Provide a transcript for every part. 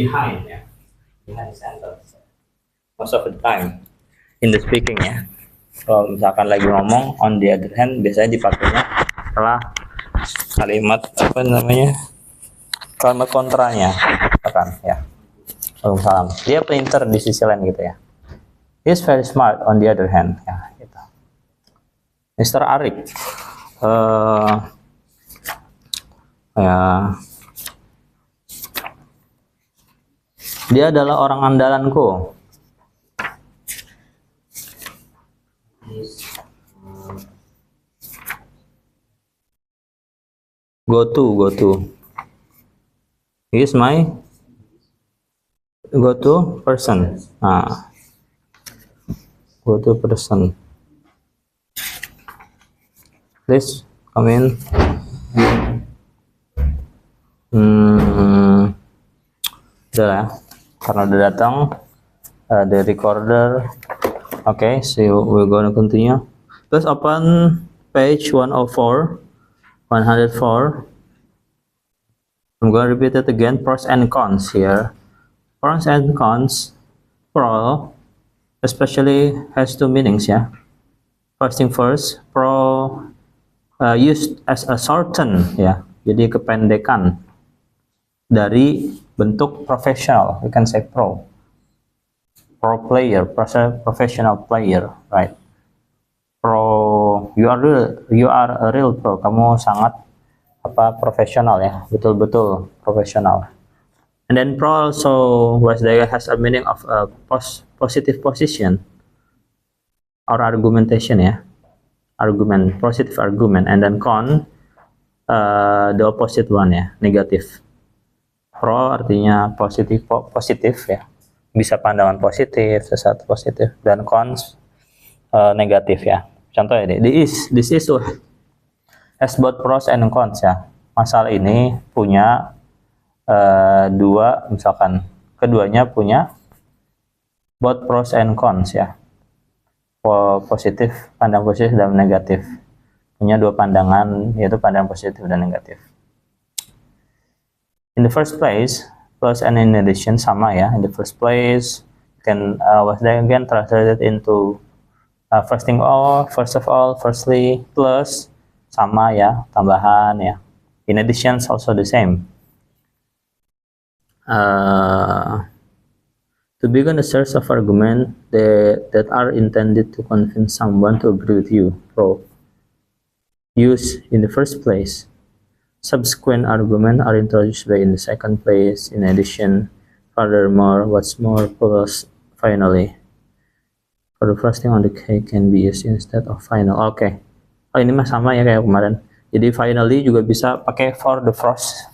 behind ya, behind sentence most of the time in the speaking ya. Kalau misalkan lagi ngomong, on the other hand biasanya dipakainya setelah kalimat apa namanya, kalimat kontranya, misalkan ya. Salam. Dia pinter di sisi lain gitu ya. He's very smart on the other hand ya. Gitu. Mr. Arik, ya, dia adalah orang andalanku. Go to. He is my go to person. Nah, go to person. Please come in. Udah ya, karena udah datang the recorder. Okay, so we're gonna continue. Let's open page 104. I'm going to repeat it again. Pros and cons here. Pros and cons. Pro, especially, has two meanings ya. First thing first, pro used as a shorten ya. Jadi kependekan dari bentuk professional. We can say pro player, professional player, right? Pro, you are a real pro. Kamu sangat profesional ya, betul-betul profesional. And then pro also has a meaning of a positive position or argumentation ya, positive argument. And then con, the opposite one ya, negatif. Pro artinya positif ya, bisa pandangan positif, sesuatu positif. Dan cons negatif ya. Contohnya this issue has both pros and cons ya. Masalah ini punya dua, misalkan keduanya punya both pros and cons ya. Positif, pandang positif dan negatif. Punya dua pandangan, yaitu pandang positif dan negatif. In the first place, plus and in addition sama ya. In the first place, can again translated into first of all, firstly, plus sama ya, tambahan ya. In addition, also the same. To begin a search of argument that are intended to convince someone to agree with you. Pro. Use in the first place. Subsequent argument are introduced by in the second place. In addition, furthermore, what's more, plus, finally. For the frosting on the cake can be used instead of final. Oke. Oh, ini mah sama ya kayak kemarin. Jadi finally juga bisa pakai for the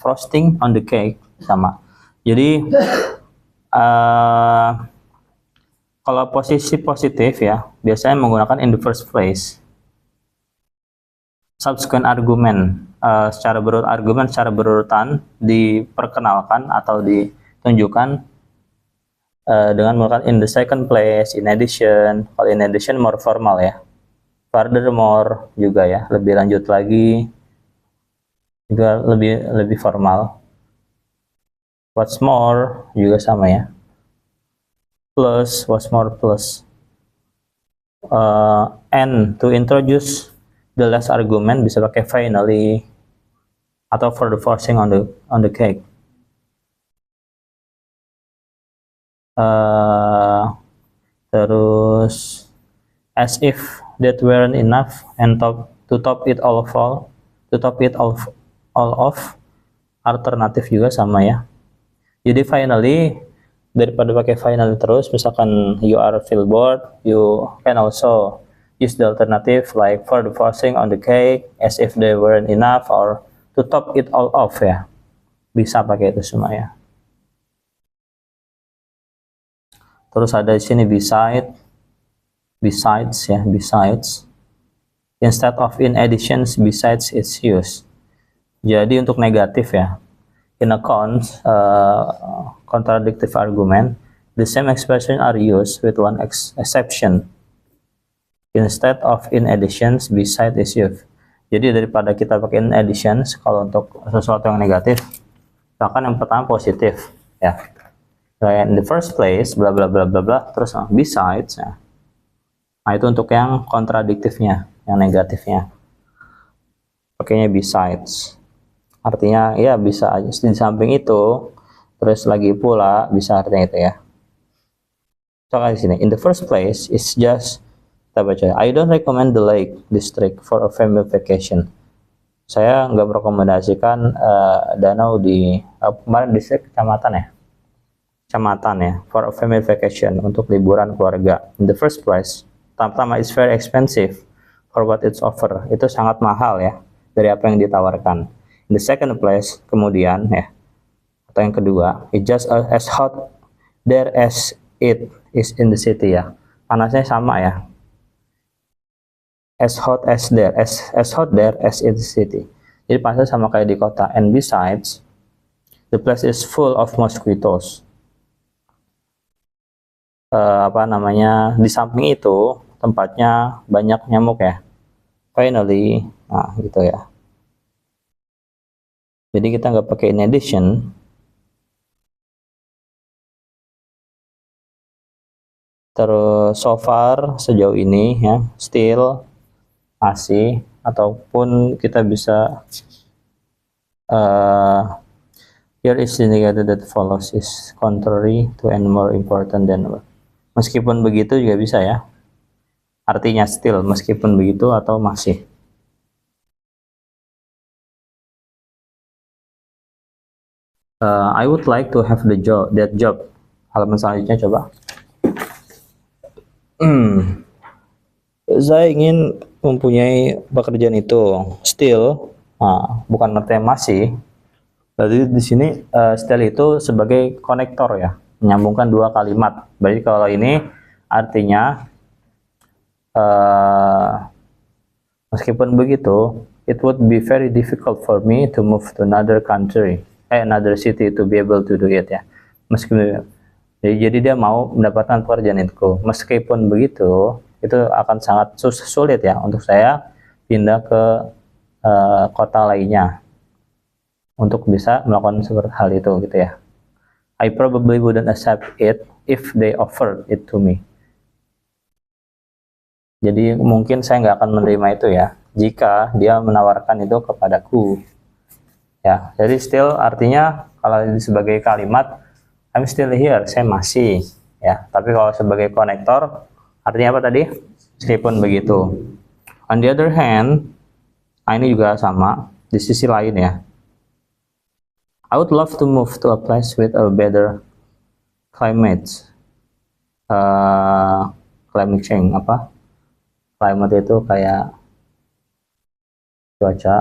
frosting on the cake, sama. Jadi kalau posisi positif ya, biasanya menggunakan in the first place. Subsequent argument, secara berurutan diperkenalkan atau ditunjukkan dengan menggunakan in the second place, in addition. Kalau in addition more formal ya. Furthermore juga ya, lebih lanjut lagi, juga lebih formal. What's more juga sama ya. Plus, what's more plus. And to introduce the last argument bisa pakai finally atau for the frosting on the cake. Terus as if that weren't enough and to top it all off, alternatif juga sama ya. Jadi finally, daripada pakai finally terus, misalkan you are feel bored, you can also use the alternative like for the frosting on the cake, as if they weren't enough, or to top it all off ya. Bisa pakai itu semua ya. Terus ada di sini besides ya, besides. Instead of in additions, besides its use. Jadi untuk negatif ya. In a contradictive argument, the same expression are used with one exception. Instead of in additions, besides its use. Jadi daripada kita pakai in additions, kalau untuk sesuatu yang negatif, misalkan yang pertama positif ya. in the first place, bla bla bla bla bla, terus besides ya. Nah, itu untuk yang kontradiktifnya, yang negatifnya. Pakainya besides. Artinya ya bisa aja di samping itu, terus lagi pula bisa artinya itu ya. Soalnya di sini, in the first place, it's just, kita baca, I don't recommend the Lake District for a family vacation. Saya nggak merekomendasikan danau di kemarin distrik kecamatan ya, for a family vacation, untuk liburan keluarga. In the first place, pertama it's very expensive for what it's offer. Itu sangat mahal ya dari apa yang ditawarkan. In the second place, kemudian ya, atau yang kedua, it just as hot there as it is in the city ya. Panasnya sama ya. As hot there as in the city. Jadi panasnya sama kayak di kota. And besides, the place is full of mosquitoes. Di samping itu tempatnya banyak nyamuk ya. Finally, nah gitu ya. Jadi kita nggak pakai in addition. Terus so far sejauh ini ya, still, masih, ataupun kita bisa here is indicated that follows is contrary to and more important than. Meskipun begitu juga bisa ya, artinya still, meskipun begitu atau masih. I would like to have that job. Halaman selanjutnya coba. Saya ingin mempunyai pekerjaan itu. Still, bukan artinya masih. Berarti di sini still itu sebagai konektor ya, menyambungkan dua kalimat. Berarti kalau ini artinya meskipun begitu, it would be very difficult for me to move to another city to be able to do it ya. Meskipun jadi dia mau mendapatkan pekerjaan itu. Meskipun begitu, itu akan sangat sulit ya untuk saya pindah ke kota lainnya untuk bisa melakukan seperti hal itu gitu ya. I probably wouldn't accept it if they offered it to me. Jadi mungkin saya nggak akan menerima itu ya jika dia menawarkan itu kepadaku ya. Jadi still artinya kalau sebagai kalimat I'm still here, saya masih ya. Tapi kalau sebagai konektor artinya apa tadi? Meskipun begitu. On the other hand, ini juga sama di sisi lain ya. I would love to move to a place with a better climate. Climate change apa? Climate itu kayak cuaca.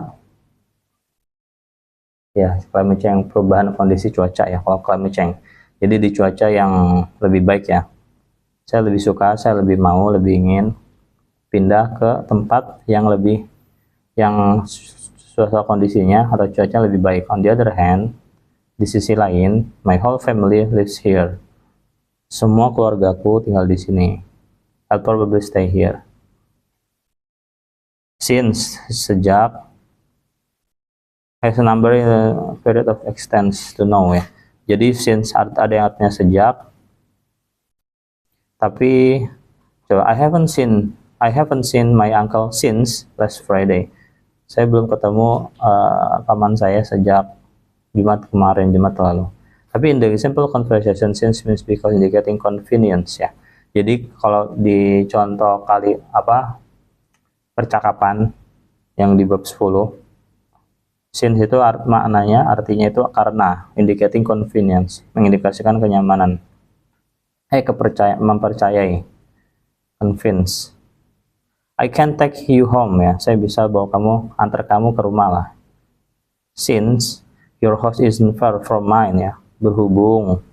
Ya, climate change, perubahan kondisi cuaca ya. Kalau climate change, jadi di cuaca yang lebih baik ya. Saya lebih suka, saya lebih mau, lebih ingin pindah ke tempat yang suasana kondisinya atau cuaca lebih baik. On the other hand, di sisi lain, my whole family lives here. Semua keluargaku tinggal di sini. I'll probably stay here. Since, sejak, has a number in a period of extends to know ya. Jadi since ada yang artinya sejak, tapi coba I haven't seen my uncle since last Friday. Saya belum ketemu paman saya sejak Jumat lalu. Tapi in the simple conversation, since means because indicating convenience ya. Jadi kalau di contoh percakapan yang di bab 10, since itu maknanya artinya itu karena, indicating convenience, mengindikasikan kenyamanan. Mempercayai, convince. I can take you home ya, saya bisa antar kamu ke rumah lah. Since your house isn't far from mine ya, berhubung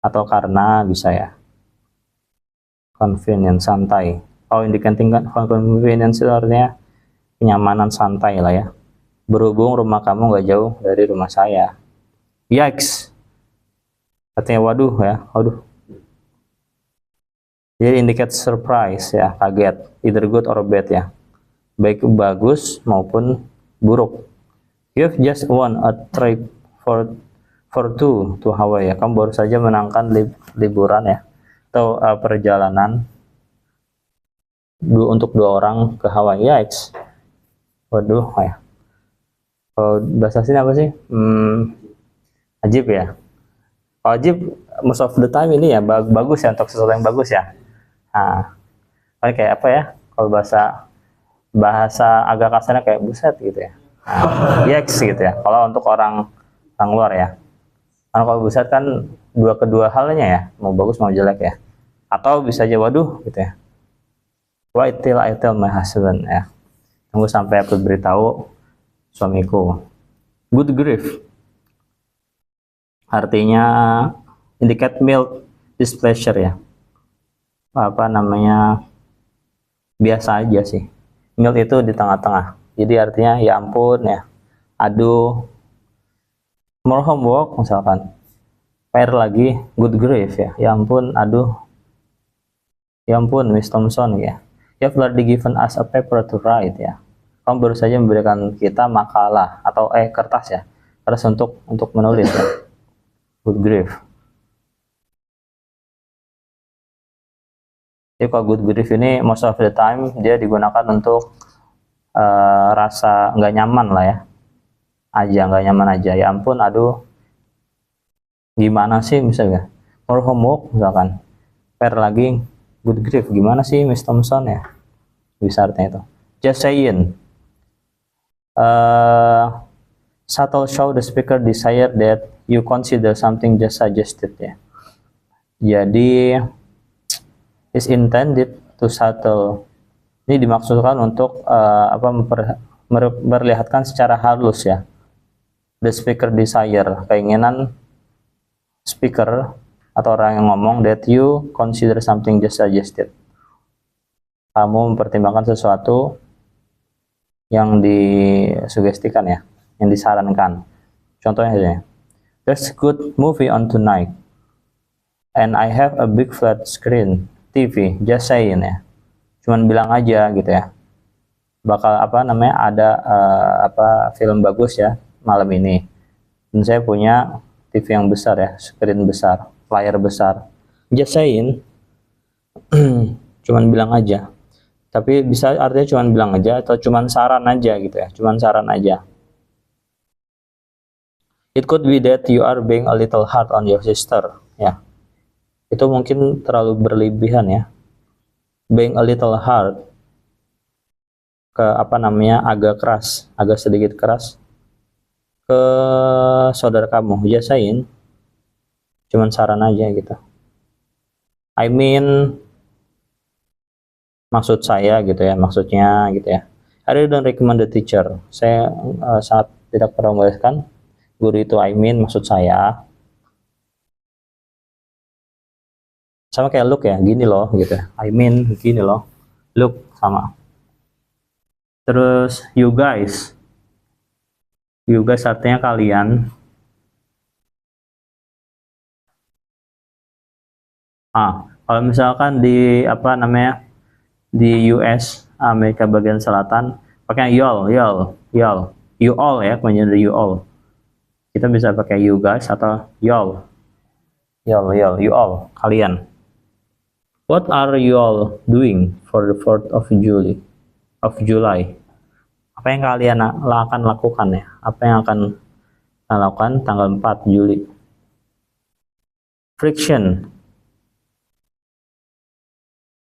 atau karena bisa ya. Convenient, santai. Oh, indicating convenience itu artinya kenyamanan, santai lah ya. Berhubung rumah kamu nggak jauh dari rumah saya. Yikes. Artinya waduh ya, waduh. Jadi indicate surprise ya, kaget. Either good or bad ya. Baik bagus maupun buruk. You've just won a trip for for two to Hawaii ya. Kamu baru saja menangkan liburan ya, atau perjalanan untuk 2 orang ke Hawaii. Yikes. Waduh ya. Kalau bahasa sini apa sih? Ajib ya. Kalau ajib most of the time ini ya bagus ya, untuk sesuatu yang bagus ya. Nah, kayak apa ya? Kalau bahasa agak kasarnya kayak buset gitu ya. Nah, yikes gitu ya. Kalau untuk orang luar ya. Karena kalau buset kan kedua halnya ya, mau bagus mau jelek ya. Atau bisa aja waduh gitu ya. Wait till I tell my husband ya. Tunggu sampai aku beritahu suamiku. Good grief. Artinya indicate mild displeasure ya. Apa namanya? Biasa aja sih. Mild itu di tengah-tengah. Jadi artinya ya ampun ya. Aduh. More homework misalkan. Pair lagi good grief ya. Ya ampun, aduh. Ya ampun, Miss Thompson ya. You have already given us a paper to write ya. Kamu baru saja memberikan kita makalah atau kertas ya. Kertas untuk menulis ya. Good grief. Jadi kalau good grief ini most of the time dia digunakan untuk rasa nggak nyaman lah ya. Nggak nyaman aja. Ya ampun, aduh. Gimana sih misalnya? More homework misalkan. Pair lagi good grief. Gimana sih Miss Thompson ya? Bisa artinya itu. Just saying. Subtle show the speaker desire that you consider something just suggested ya. Jadi is intended to subtle. Ini dimaksudkan untuk memperlihatkan secara halus ya. The speaker desire, keinginan speaker atau orang yang ngomong that you consider something just suggested. Kamu mempertimbangkan sesuatu yang disugestikan ya, yang disarankan. Contohnya saja, there's good movie on tonight, and I have a big flat screen TV. Just saying ya, cuman bilang aja gitu ya. Bakal ada film bagus ya malam ini. Dan saya punya TV yang besar ya, screen besar, layar besar. Just saying, cuman bilang aja. Tapi bisa artinya cuman bilang aja atau cuman saran aja gitu ya, cuman saran aja. It could be that you are being a little hard on your sister ya. Itu mungkin terlalu berlebihan ya. Being a little hard ke agak keras, agak sedikit keras ke saudara kamu. Just saying, cuman saran aja gitu. I mean, maksud saya gitu ya, maksudnya gitu ya. I really don't recommend the teacher. Saya sangat tidak merekomendasikan guru itu. I mean, maksud saya. Sama kayak look ya, gini loh gitu ya. I mean, gini loh. Look sama. Terus you guys. You guys artinya kalian. Kalau misalkan di di US Amerika bagian selatan pakai y'all, you all ya, kemudian you all. Kita bisa pakai you guys atau y'all, you all, kalian. What are you all doing for the 4th of July? Apa yang kalian akan lakukan ya? Apa yang akan lakukan tanggal 4 Juli?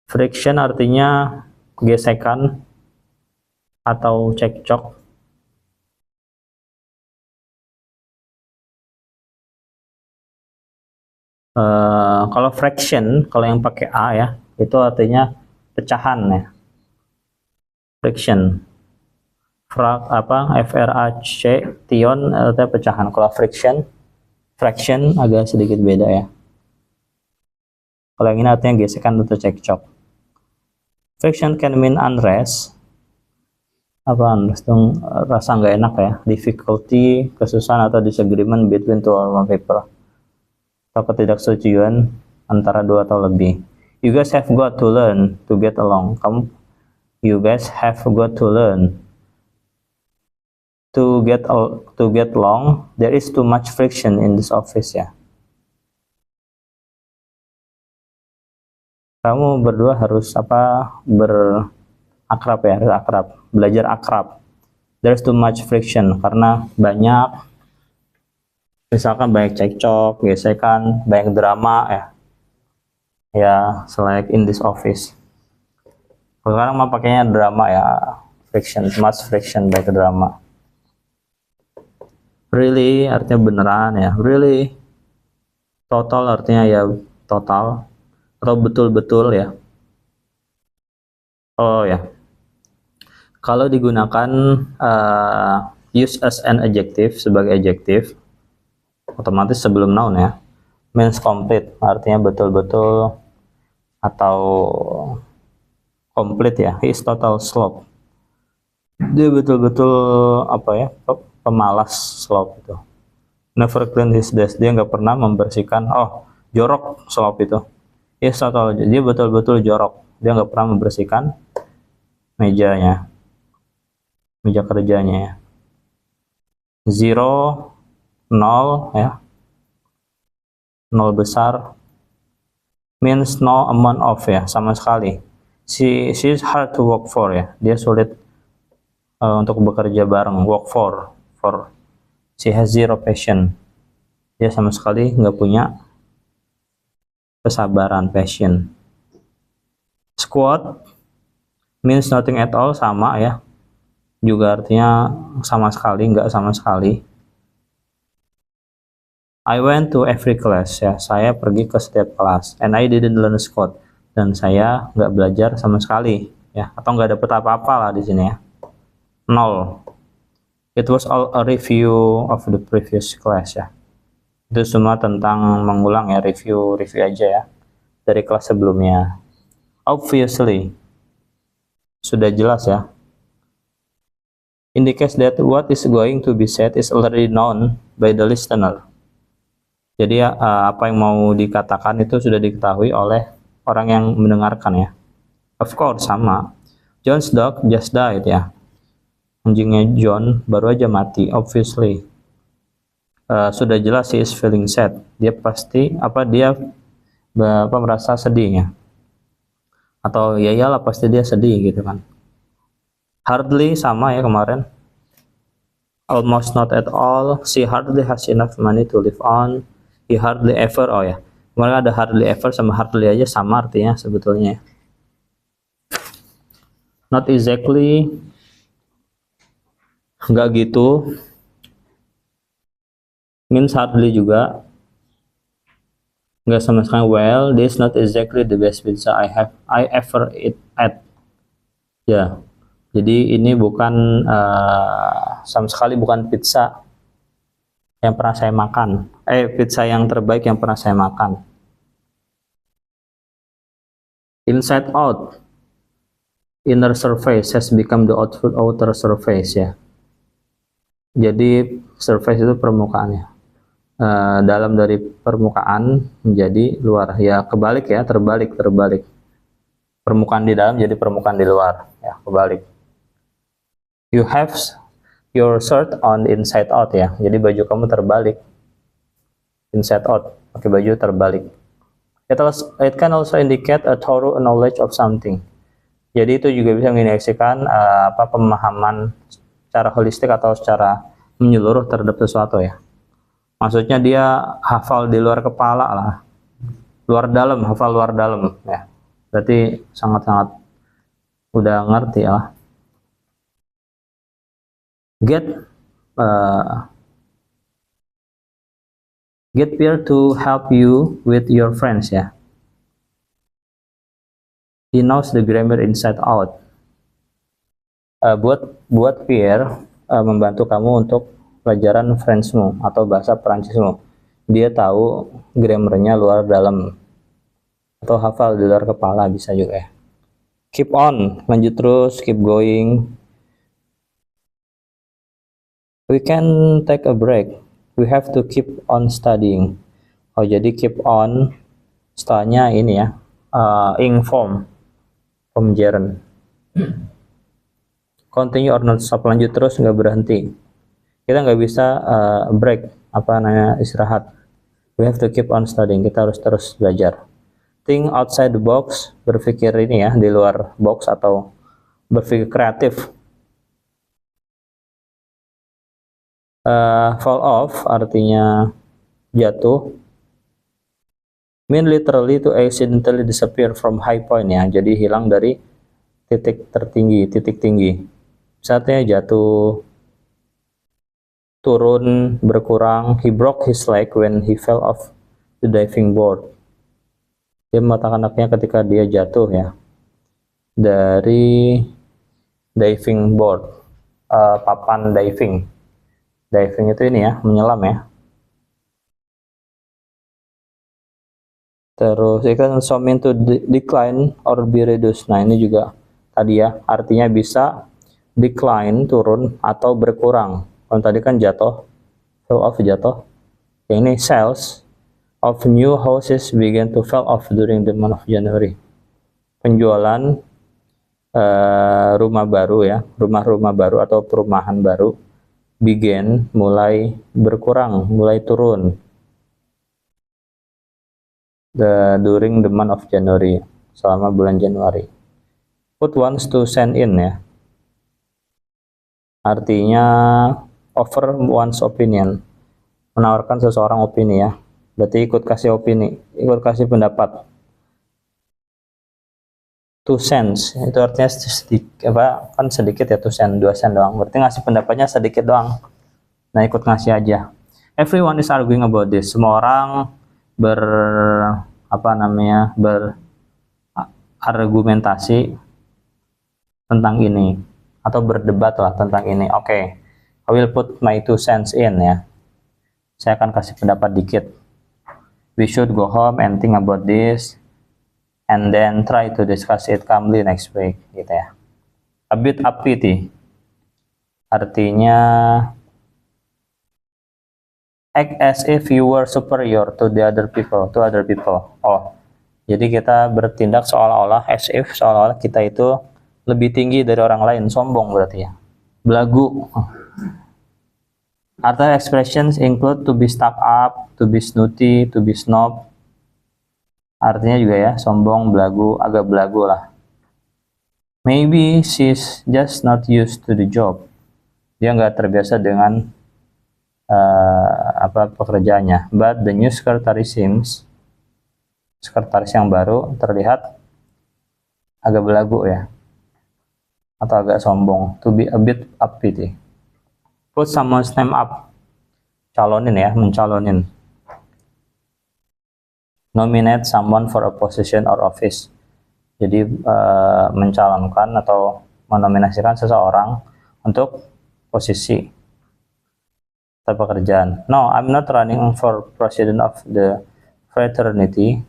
Friction artinya gesekan atau cekcok. Kalau friction, kalau yang pakai A ya, itu artinya pecahan ya. Friction. Tion artinya pecahan. Kalau fraction agak sedikit beda ya. Kalau yang ini artinya gesekan atau cekcok. Friction can mean unrest. Unrest dong, rasa nggak enak ya. Difficulty, kesusahan atau disagreement between two or more people. Atau ketidaksetujuan antara 2 atau lebih. You guys have got to learn to get along. You guys have got to learn to to get along, there is too much friction in this office ya. Kamu berdua harus berakrab ya, harus akrab, belajar akrab. There's too much friction karena misalkan banyak cekcok, gesekan, banyak drama ya. Ya, select in this office. Sekarang mah pakainya drama ya, friction, much friction, banyak drama. Really artinya beneran ya, really. Total artinya ya total atau betul-betul ya. Oh ya, kalau digunakan use as an adjective sebagai adjective, otomatis sebelum noun ya, means complete artinya betul-betul atau complete ya. He is total slob. Dia betul-betul pemalas, slob itu. Never clean his desk, dia nggak pernah membersihkan. Oh, jorok slob itu. He is total, dia betul-betul jorok. Dia nggak pernah membersihkan meja kerjanya ya. 0, 0 ya, 0 besar, means no amount of ya, sama sekali. She is hard to work for ya, dia sulit untuk bekerja bareng. Work for she has zero passion, dia sama sekali nggak punya kesabaran, passion. Squat means nothing at all, sama ya, juga artinya sama sekali, nggak sama sekali. I went to every class ya, saya pergi ke setiap kelas, and I didn't learn squat, dan saya nggak belajar sama sekali ya, atau nggak dapet apa-apa lah di sini ya. 0. It was all a review of the previous class ya, itu semua tentang mengulang ya, review aja ya dari kelas sebelumnya. Obviously, sudah jelas ya, indicates that what is going to be said is already known by the listener. Jadi apa yang mau dikatakan itu sudah diketahui oleh orang yang mendengarkan ya. Of course, sama. John's dog just died ya. Anjingnya John baru aja mati. Obviously, sudah jelas he is feeling sad. Dia pasti merasa sedih ya. Atau ya iyalah pasti dia sedih gitu kan. Hardly sama ya kemarin. Almost not at all. She hardly has enough money to live on. He hardly ever, oh ya, kemarin ada hardly ever sama hardly aja sama artinya sebetulnya. Not exactly, nggak gitu, means hardly juga, nggak sama sekali. Well, this is not exactly the best pizza I ever eat at. Ya, jadi ini bukan sama sekali bukan pizza yang pernah saya makan, pizza yang terbaik yang pernah saya makan. Inside out, inner surface has become the outer surface ya. Jadi surface itu permukaannya, dalam dari permukaan menjadi luar ya, kebalik ya, terbalik. Permukaan di dalam jadi permukaan di luar ya, kebalik. You have your shirt on the inside out ya, jadi baju kamu terbalik, inside out, pakai baju terbalik. It can also indicate a thorough knowledge of something. Jadi itu juga bisa mengindikasikan pemahaman secara holistik atau secara menyeluruh terhadap sesuatu ya. Maksudnya dia hafal di luar kepala lah, hafal luar dalam ya. Berarti sangat-sangat udah ngerti lah. Get Pierre to help you with your friends ya. He knows the grammar inside out. Buat Pierre membantu kamu untuk pelajaran Frenchmu atau bahasa Perancismu. Dia tahu grammarnya luar dalam atau hafal di luar kepala bisa juga ya. Keep on, lanjut terus, keep going. We can take a break. We have to keep on studying. Oh, jadi keep on setelahnya ini ya, ing form gerund. Continue or not stop, lanjut terus nggak berhenti. kita nggak bisa break, istirahat. We have to keep on studying, kita harus terus belajar. Think outside the box, berpikir ini ya, di luar box atau berpikir kreatif. Fall off artinya jatuh. Mean literally to accidentally disappear from high point ya, jadi hilang dari titik tertinggi, titik tinggi. Misalnya jatuh, turun, berkurang. He broke his leg when he fell off the diving board. Dia mematahkan kakinya ketika dia jatuh ya dari diving board, papan diving. Diving itu ini ya, menyelam ya. Terus ikan so mean to decline or be reduced. Nah ini juga tadi ya, artinya bisa decline, turun, atau berkurang. Kalau tadi kan jatuh, fell off, jatuh. Yang ini sales of new houses began to fall off during the month of January. Penjualan rumah baru ya, rumah-rumah baru atau perumahan baru began, mulai berkurang, mulai turun during the month of January, selama bulan Januari. Put wants to send in ya, artinya offer one's opinion, menawarkan seseorang opini ya, berarti ikut kasih opini, ikut kasih pendapat. 2 cents itu artinya sedikit, kan sedikit ya, 2 sen, 2 sen doang, berarti ngasih pendapatnya sedikit doang. Nah ikut ngasih aja. Everyone is arguing about this, semua orang berargumentasi tentang ini atau berdebat lah tentang ini. Oke, I will put my 2 cents in ya, saya akan kasih pendapat dikit. We should go home and think about this and then try to discuss it calmly next week, gitu ya. A bit uppity artinya act as if you were superior to other people. Oh, jadi kita bertindak seolah-olah as if, seolah-olah kita itu lebih tinggi dari orang lain, sombong berarti ya. Belagu. Other expressions include to be stuck up, to be snooty, to be snob. Artinya juga ya, sombong, belagu, agak belagu lah. Maybe she's just not used to the job. Dia nggak terbiasa dengan pekerjaannya. But the new secretary seems, sekretaris yang baru terlihat agak belagu ya, atau agak sombong. To be a bit uppity. Put someone's name up, calonin ya, mencalonin. Nominate someone for a position or office. Jadi mencalonkan atau menominasikan seseorang untuk posisi atau pekerjaan. No, I'm not running for president of the fraternity.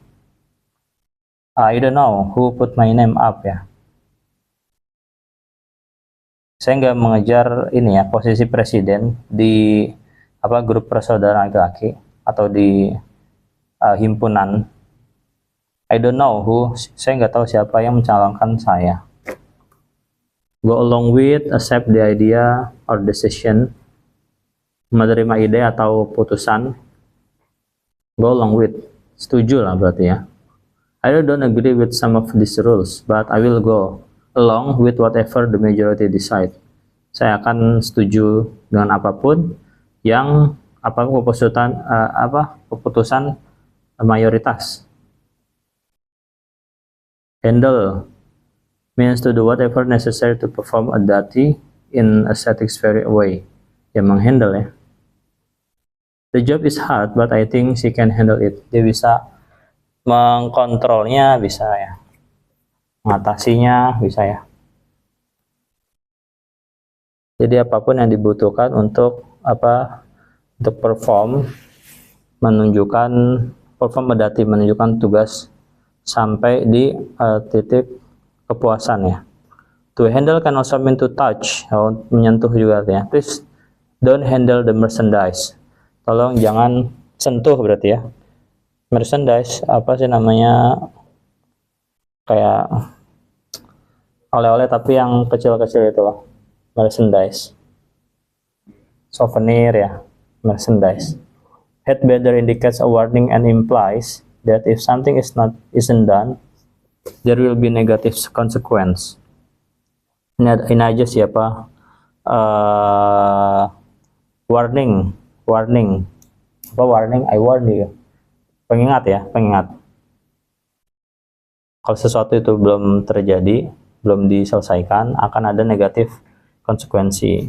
I don't know who put my name up ya. Saya nggak mengejar ini ya, posisi presiden di grup persaudaraan laki-laki atau di himpunan. I don't know who, saya nggak tahu siapa yang mencalonkan saya. Go along with, accept the idea or decision, menerima ide atau putusan. Go along with, setuju lah berarti ya. I don't agree with some of these rules, but I will go along with whatever the majority decide. Saya akan setuju dengan apapun yang keputusan mayoritas. Handle means to do whatever necessary to perform a duty in a satisfactory way. Ya, menghandle ya. The job is hard, but I think she can handle it. Dia bisa mengkontrolnya, bisa ya. Mengatasinya, bisa ya. Jadi apapun yang dibutuhkan untuk perform, menunjukkan tugas sampai di titik kepuasan ya. To handle can also mean to touch, menyentuh juga ya. Please don't handle the merchandise. Tolong jangan sentuh berarti ya. Merchandise kayak oleh-oleh tapi yang kecil-kecil itu loh. Merchandise. souvenir ya, merchandise. Had better indicates a warning and implies that if something isn't done, there will be negative consequence. Ini aja siapa? Warning. Apa warning? I warn you. Pengingat ya, pengingat. Kalau sesuatu itu belum terjadi, belum diselesaikan, akan ada negatif konsekuensi.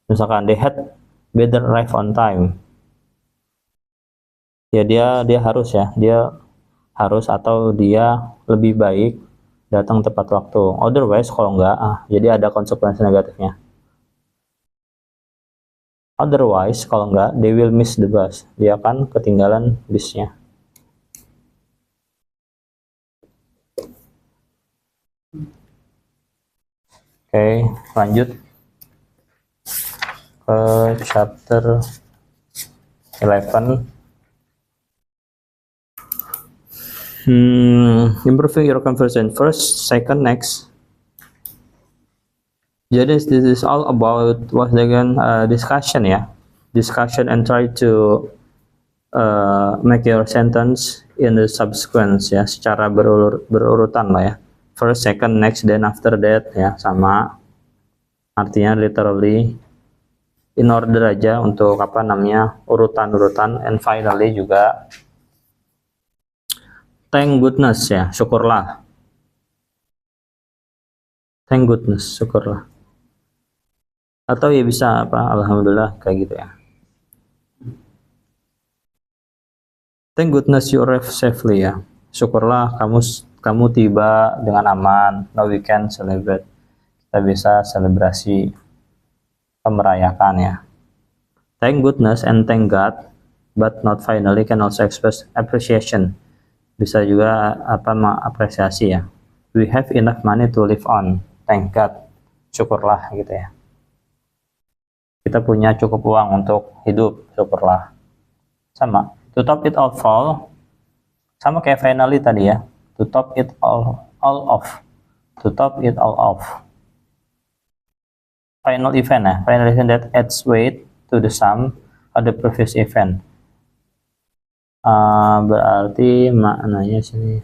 Misalkan they had better arrive on time. Ya dia harus ya, dia harus atau dia lebih baik datang tepat waktu. Otherwise kalau enggak, jadi ada konsekuensi negatifnya. Otherwise kalau enggak, they will miss the bus. Dia akan ketinggalan bisnya. Oke, lanjut ke chapter 11. Improving your conversation first, second, next. Jadi this is all about once again discussion ya, discussion and try to make your sentence in the subsequence ya, secara berurutan lah ya. First, second, next, then after that ya, sama artinya literally in order aja untuk apa namanya urutan-urutan, and finally juga thank goodness ya, syukurlah. Thank goodness, syukurlah. Atau ya bisa apa, alhamdulillah, kayak gitu ya. Thank goodness you arrived safely ya. Syukurlah kamu tiba dengan aman. Now we can celebrate. Kita bisa selebrasi, merayakan ya. Thank goodness and thank God, but not finally can also express appreciation. Bisa juga apa, mengapresiasi ya. We have enough money to live on. Thank God. Syukurlah gitu ya. Kita punya cukup uang untuk hidup, syukurlah. Sama. To top it all fall, sama kayak finally tadi ya. To top it all off. To top it all off. Final event ya. Final event that adds weight to the sum of the previous event. Berarti maknanya sini.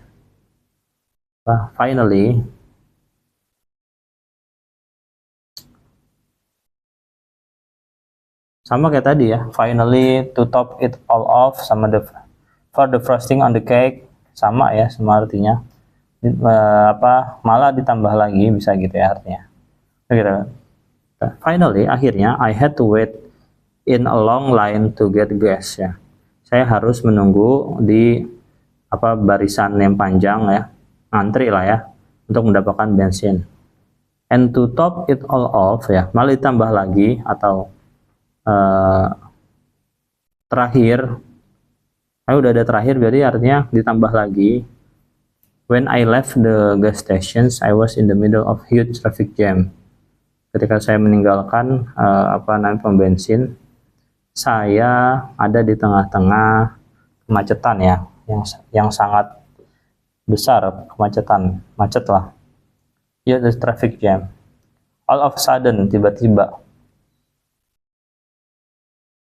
Finally. Sama kayak tadi ya, finally, to top it all off, sama for the frosting on the cake, sama ya, sama artinya. Malah ditambah lagi, bisa gitu ya artinya. Gitu. Finally, akhirnya, I had to wait in a long line to get gas ya. Saya harus menunggu di barisan yang panjang ya, ngantri lah ya, untuk mendapatkan bensin. And to top it all off ya, malah ditambah lagi atau terakhir, udah ada terakhir berarti artinya ditambah lagi. When I left the gas stations, I was in the middle of huge traffic jam. Ketika saya meninggalkan pom bensin, saya ada di tengah-tengah kemacetan ya, yang sangat besar, kemacetan, macet lah. Ya, the traffic jam. All of a sudden, tiba-tiba.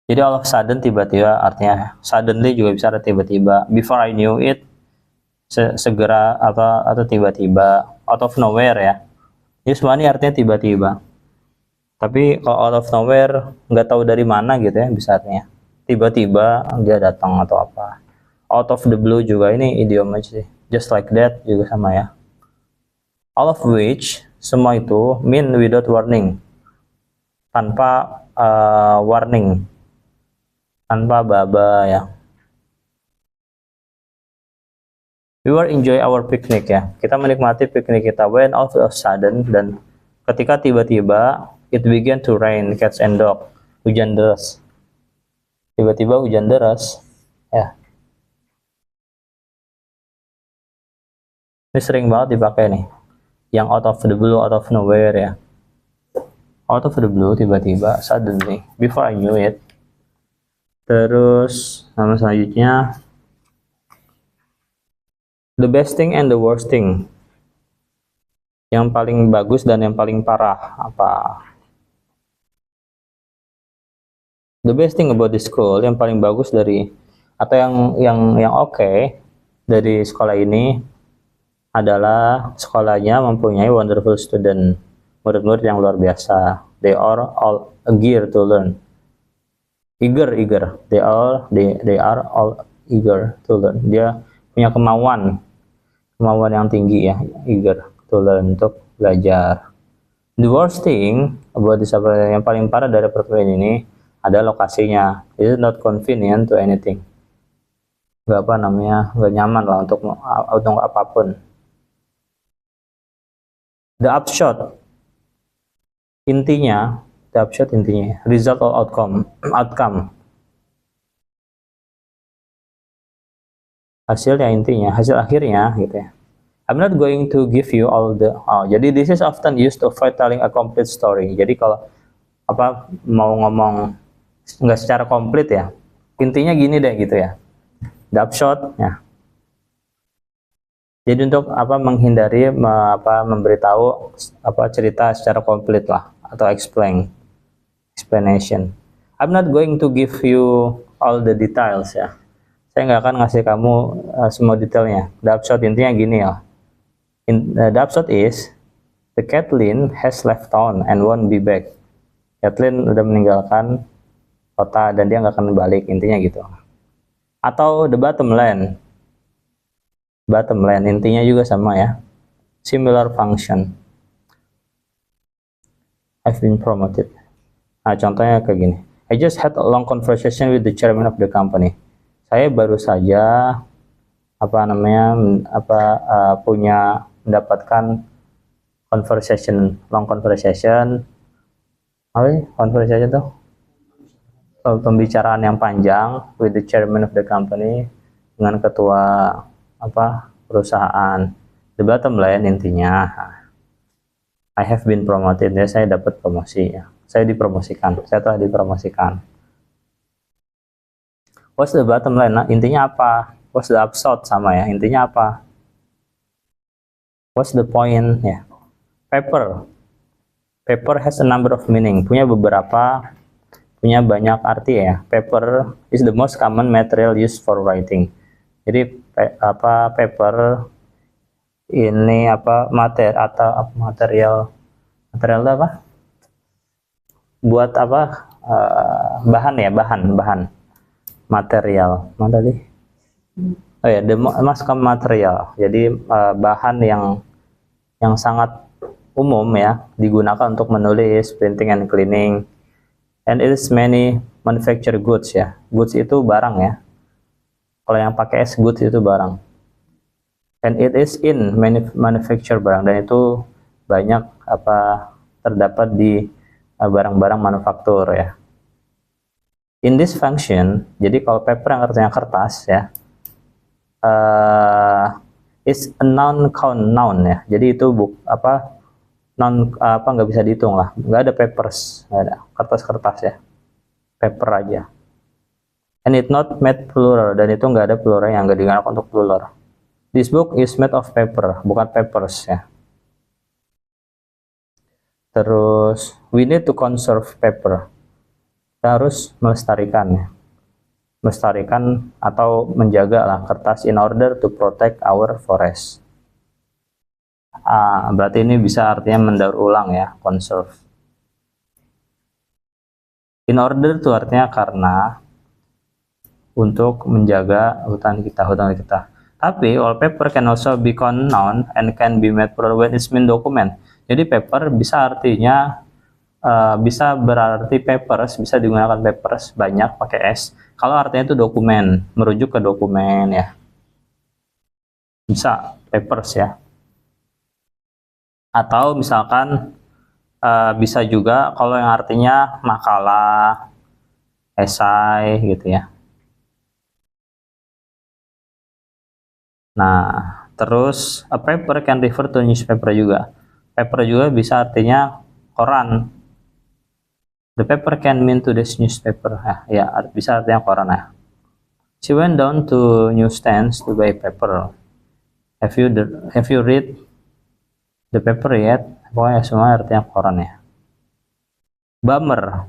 Jadi all of a sudden, tiba-tiba, artinya suddenly juga bisa ada tiba-tiba. Before I knew it, segera atau tiba-tiba, out of nowhere ya. Ini semua ini artinya tiba-tiba. Tapi kalau out of nowhere, nggak tahu dari mana gitu ya, bisa artinya tiba-tiba dia datang atau apa. Out of the blue juga ini idiom aja sih. Just like that juga sama ya. All of which, semua itu mean without warning. Tanpa warning. Tanpa baba ya. We were enjoy our picnic ya. Kita menikmati piknik kita. When all of a sudden, dan ketika tiba-tiba it began to rain cats and dog. Hujan deras. Tiba-tiba hujan deras ya. Ini sering banget dipakai nih. Yang out of the blue, out of nowhere ya. Out of the blue, tiba-tiba, suddenly, before I knew it. Terus nama selanjutnya, the best thing and the worst thing. Yang paling bagus dan yang paling parah apa? The best thing about this school, yang paling bagus dari atau yang oke dari sekolah ini adalah sekolahnya mempunyai wonderful student, murid-murid yang luar biasa. They are all eager to learn. Eager. They are all eager to learn. Dia punya kemauan yang tinggi ya, eager to learn, untuk belajar. The worst thing about this, yang paling parah dari pertemuan ini ada lokasinya. It is not convenient to anything. Nggak nyaman lah untuk apapun. The upshot intinya, result or outcome. Hasil akhirnya gitu ya. I'm not going to give you all the jadi this is often used to avoid telling a complete story. Jadi kalau mau ngomong nggak secara komplit ya, intinya gini deh gitu ya, the upshot ya. Jadi untuk menghindari memberitahu cerita secara komplit lah, atau explanation. I'm not going to give you all the details ya. Saya nggak akan ngasih kamu semua detailnya. The upshot intinya gini ya. The upshot is the Kathleen has left town and won't be back. Kathleen udah meninggalkan kota dan dia nggak akan balik, intinya gitu. Atau the bottom line intinya juga sama ya, similar function. I've been promoted. Nah, contohnya kayak gini. I just had a long conversation with the chairman of the company. Saya baru saja mendapatkan long conversation. Conversation tuh pembicaraan yang panjang with the chairman of the company, dengan ketua perusahaan. The bottom line intinya, I have been promoted, ya, saya dapat promosi ya. Saya telah dipromosikan. What's the bottom line? Nah, intinya apa? What's the upshot sama ya? Intinya apa? What's the point ya? Paper has a number of meaning. Punya banyak arti ya. Paper is the most common material used for writing. Jadi paper ini material apa? Buat bahan material. Mana tadi? Oh ya, the most common material. Jadi bahan yang sangat umum ya, digunakan untuk menulis, printing and cleaning. And it is many manufactured goods ya. Goods itu barang ya. Kalau yang pakai S, goods itu barang. And it is in manufacture barang, dan itu banyak terdapat di barang-barang manufaktur ya. In this function, jadi kalau paper yang artinya kertas ya, is a noun ya. Jadi itu nggak bisa dihitung lah, nggak ada papers, nggak ada kertas ya, paper aja. And it not made plural, dan itu nggak ada plural, yang nggak digunakan untuk plural. This book is made of paper, bukan papers ya. Terus we need to conserve paper, kita harus melestarikan atau menjaga lah kertas, in order to protect our forest. Berarti ini bisa artinya mendaur ulang ya, conserve. In order to artinya karena, untuk menjaga hutan kita. Tapi all paper can also be noun and can be made plural when it's mean document. Jadi paper bisa artinya bisa berarti papers, bisa digunakan papers banyak pakai S kalau artinya itu dokumen, merujuk ke dokumen ya. Bisa papers ya. Atau misalkan bisa juga kalau yang artinya makalah, esai gitu ya. Nah, terus a paper can refer to newspaper juga. Paper juga bisa artinya koran. The paper can mean to this newspaper. Ya, bisa artinya koran ya. She went down to newsstands to buy paper. Have you read the paper yet? Pokoknya semua artinya koran ya. Bummer.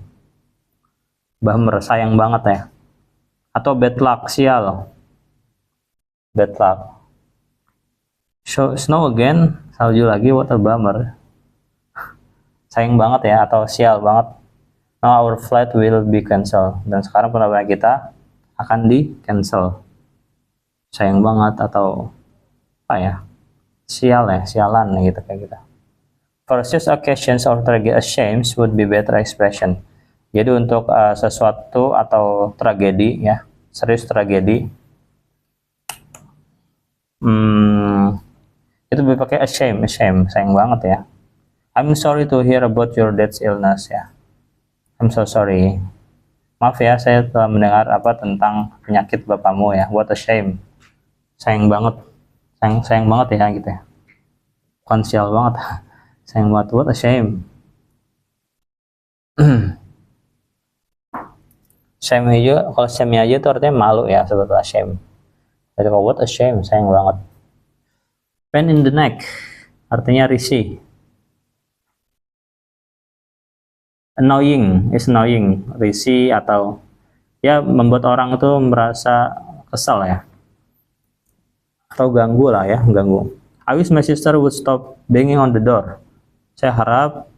Bummer, sayang banget ya. Atau bad luck, sial. Bad luck. Snow again, salju lagi, what a bummer. Sayang banget ya, atau sial banget. Now our flight will be cancelled. Dan sekarang penerbangan kita akan di cancel. Sayang banget atau apa ya? Sial ya, sialan gitu kayak gitu. For such occasions or tragedy, ashamed would be better expression. Jadi untuk sesuatu atau tragedi ya, serius tragedi, itu lebih pakai ashamed, sayang banget ya. I'm sorry to hear about your dad's illness ya. I'm so sorry. Maaf ya, saya telah mendengar tentang penyakit bapakmu ya. What a shame. Sayang banget. Sayang banget ya gitu ya. Bukan sial banget. Sayang banget. What a shame. Shame aja, kalau shame aja itu artinya malu ya sebetulnya shame. Jadi kalau what a shame, sayang banget. Pain in the neck artinya risih. Annoying is annoying, risih atau ya membuat orang itu merasa kesal ya. Atau ganggu lah ya, ganggu. I wish my sister would stop banging on the door. Saya harap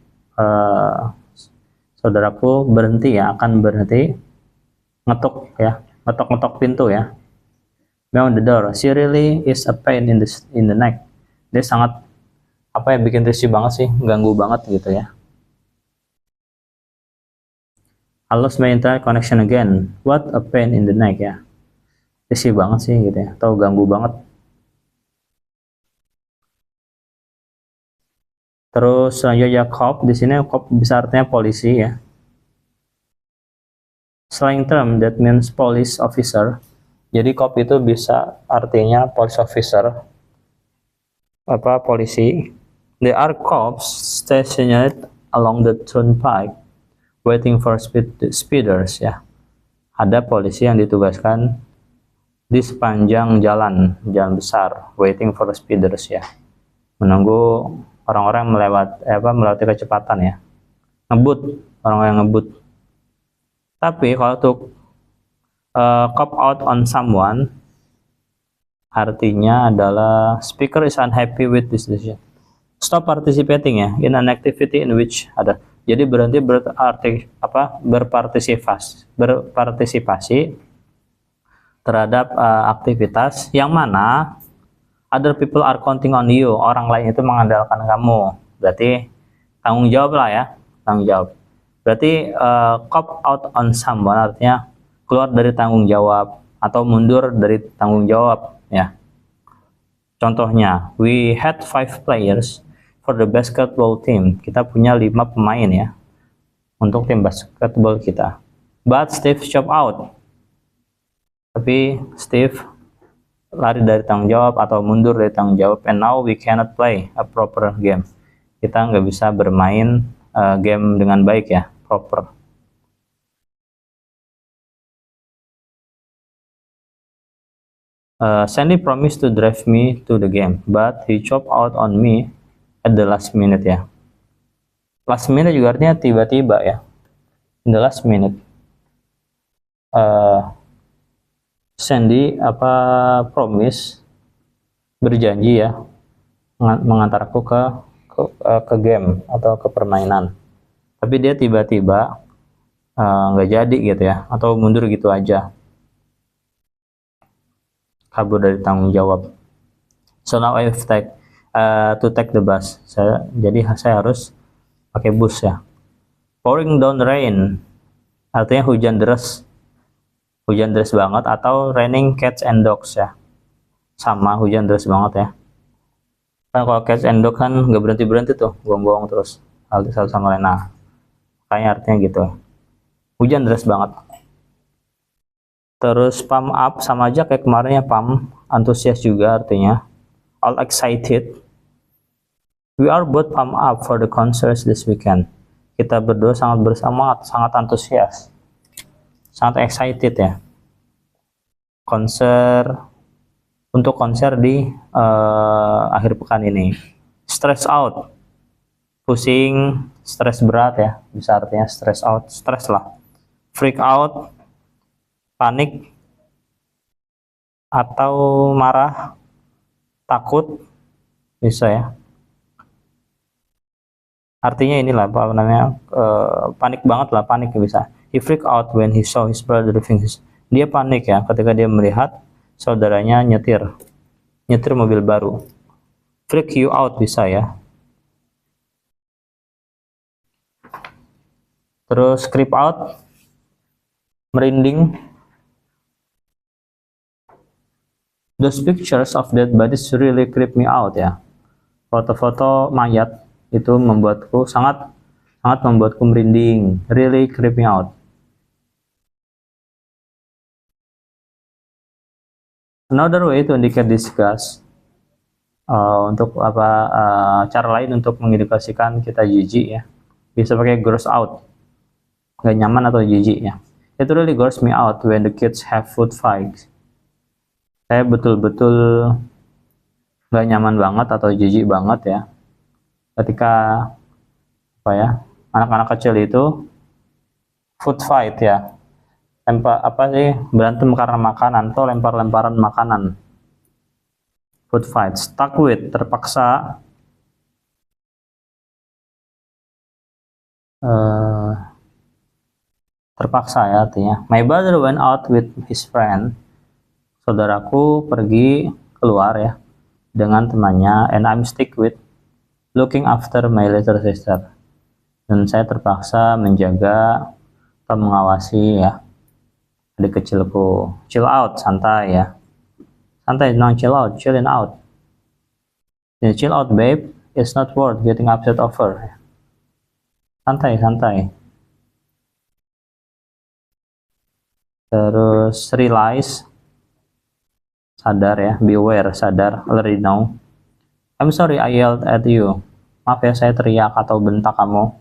saudaraku berhenti ya, akan berhenti ngetuk ya, ngetok pintu ya. Bang on the door. She really is a pain in the neck. Dia sangat bikin risih banget sih, ganggu banget gitu ya. I lost my internet connection again. What a pain in the neck ya. Risih banget sih gitu ya, atau ganggu banget. Terus selanjutnya cop, di sini cop bisa artinya polisi ya. Slang term that means police officer. Jadi cop itu bisa artinya police officer, polisi. There are cops stationed along the turnpike waiting for speeders ya. Ada polisi yang ditugaskan di sepanjang jalan besar, waiting for speeders ya. Menunggu orang-orang melewati kecepatan ya. Ngebut, orang-orang yang ngebut. Tapi kalau untuk cop out on someone artinya adalah speaker is unhappy with this decision. Stop participating ya in an activity in which ada. Jadi berhenti berpartisipasi terhadap aktivitas yang mana other people are counting on you. Orang lain itu mengandalkan kamu. Berarti tanggung jawab lah ya, tanggung jawab. Berarti cop out on someone artinya keluar dari tanggung jawab atau mundur dari tanggung jawab ya. Contohnya, we had 5 players for the basketball team. Kita punya 5 pemain ya untuk tim basketball kita. But Steve chop out. Tapi Steve lari dari tanggung jawab atau mundur dari tanggung jawab. And now we cannot play a proper game. Kita nggak bisa bermain game dengan baik ya, proper. Sandy promised to drive me to the game, but he chopped out on me at the last minute ya. Last minute juga artinya tiba-tiba ya. In the last minute. Sandy promise, berjanji ya mengantar aku ke game atau ke permainan. Tapi dia tiba-tiba nggak jadi gitu ya, atau mundur gitu aja. Kabur dari tanggung jawab. So now I have to take the bus. Jadi saya harus pakai bus ya. Pouring down rain artinya hujan deras banget, atau raining cats and dogs ya. Sama, hujan deras banget ya. Kan kalau cats and dogs kan nggak berhenti tuh, bohong terus satu sama lain. Nah, kayaknya artinya gitu. Hujan deras banget. Terus pump up sama aja kayak kemarin ya, pump, antusias juga artinya. All excited. We are both pump up for the concerts this weekend. Kita berdua sangat bersemangat, sangat antusias, sangat excited ya. Untuk konser di akhir pekan ini. Stress out, pusing, stres berat ya, bisa artinya stress out, stres lah. freak out, panik, atau marah, takut, bisa ya. Artinya inilah apa namanya, panik banget lah, panik bisa. He freaked out when he saw his brother driving dia panik ya ketika dia melihat saudaranya nyetir mobil baru. Freak you out bisa ya. Terus creep out, merinding. Those pictures of dead bodies really creep me out ya. Foto-foto mayat itu membuatku sangat membuatku merinding. Really creep me out. Another way to indicate disgust, untuk cara lain untuk mengindikasikan kita jijik ya, bisa pakai gross out, gak nyaman atau jijik ya. It really gross me out when the kids have food fights. Saya betul-betul gak nyaman banget atau jijik banget ya ketika anak-anak kecil itu food fight ya, berantem karena makanan atau lempar-lemparan makanan. Food fight. Stuck with, terpaksa. Terpaksa ya artinya. My brother went out with his friend. Saudaraku pergi keluar ya dengan temannya, and I'm stuck with looking after my little sister. Dan saya terpaksa menjaga atau mengawasi ya adik kecilku. Chill out, santai ya. Santai, no, chill out, chilling out. The chill out babe, it's not worth getting upset over. Santai, santai. Terus realize, sadar ya, beware, sadar, already know. I'm sorry I yelled at you. Maaf ya saya teriak atau bentak kamu.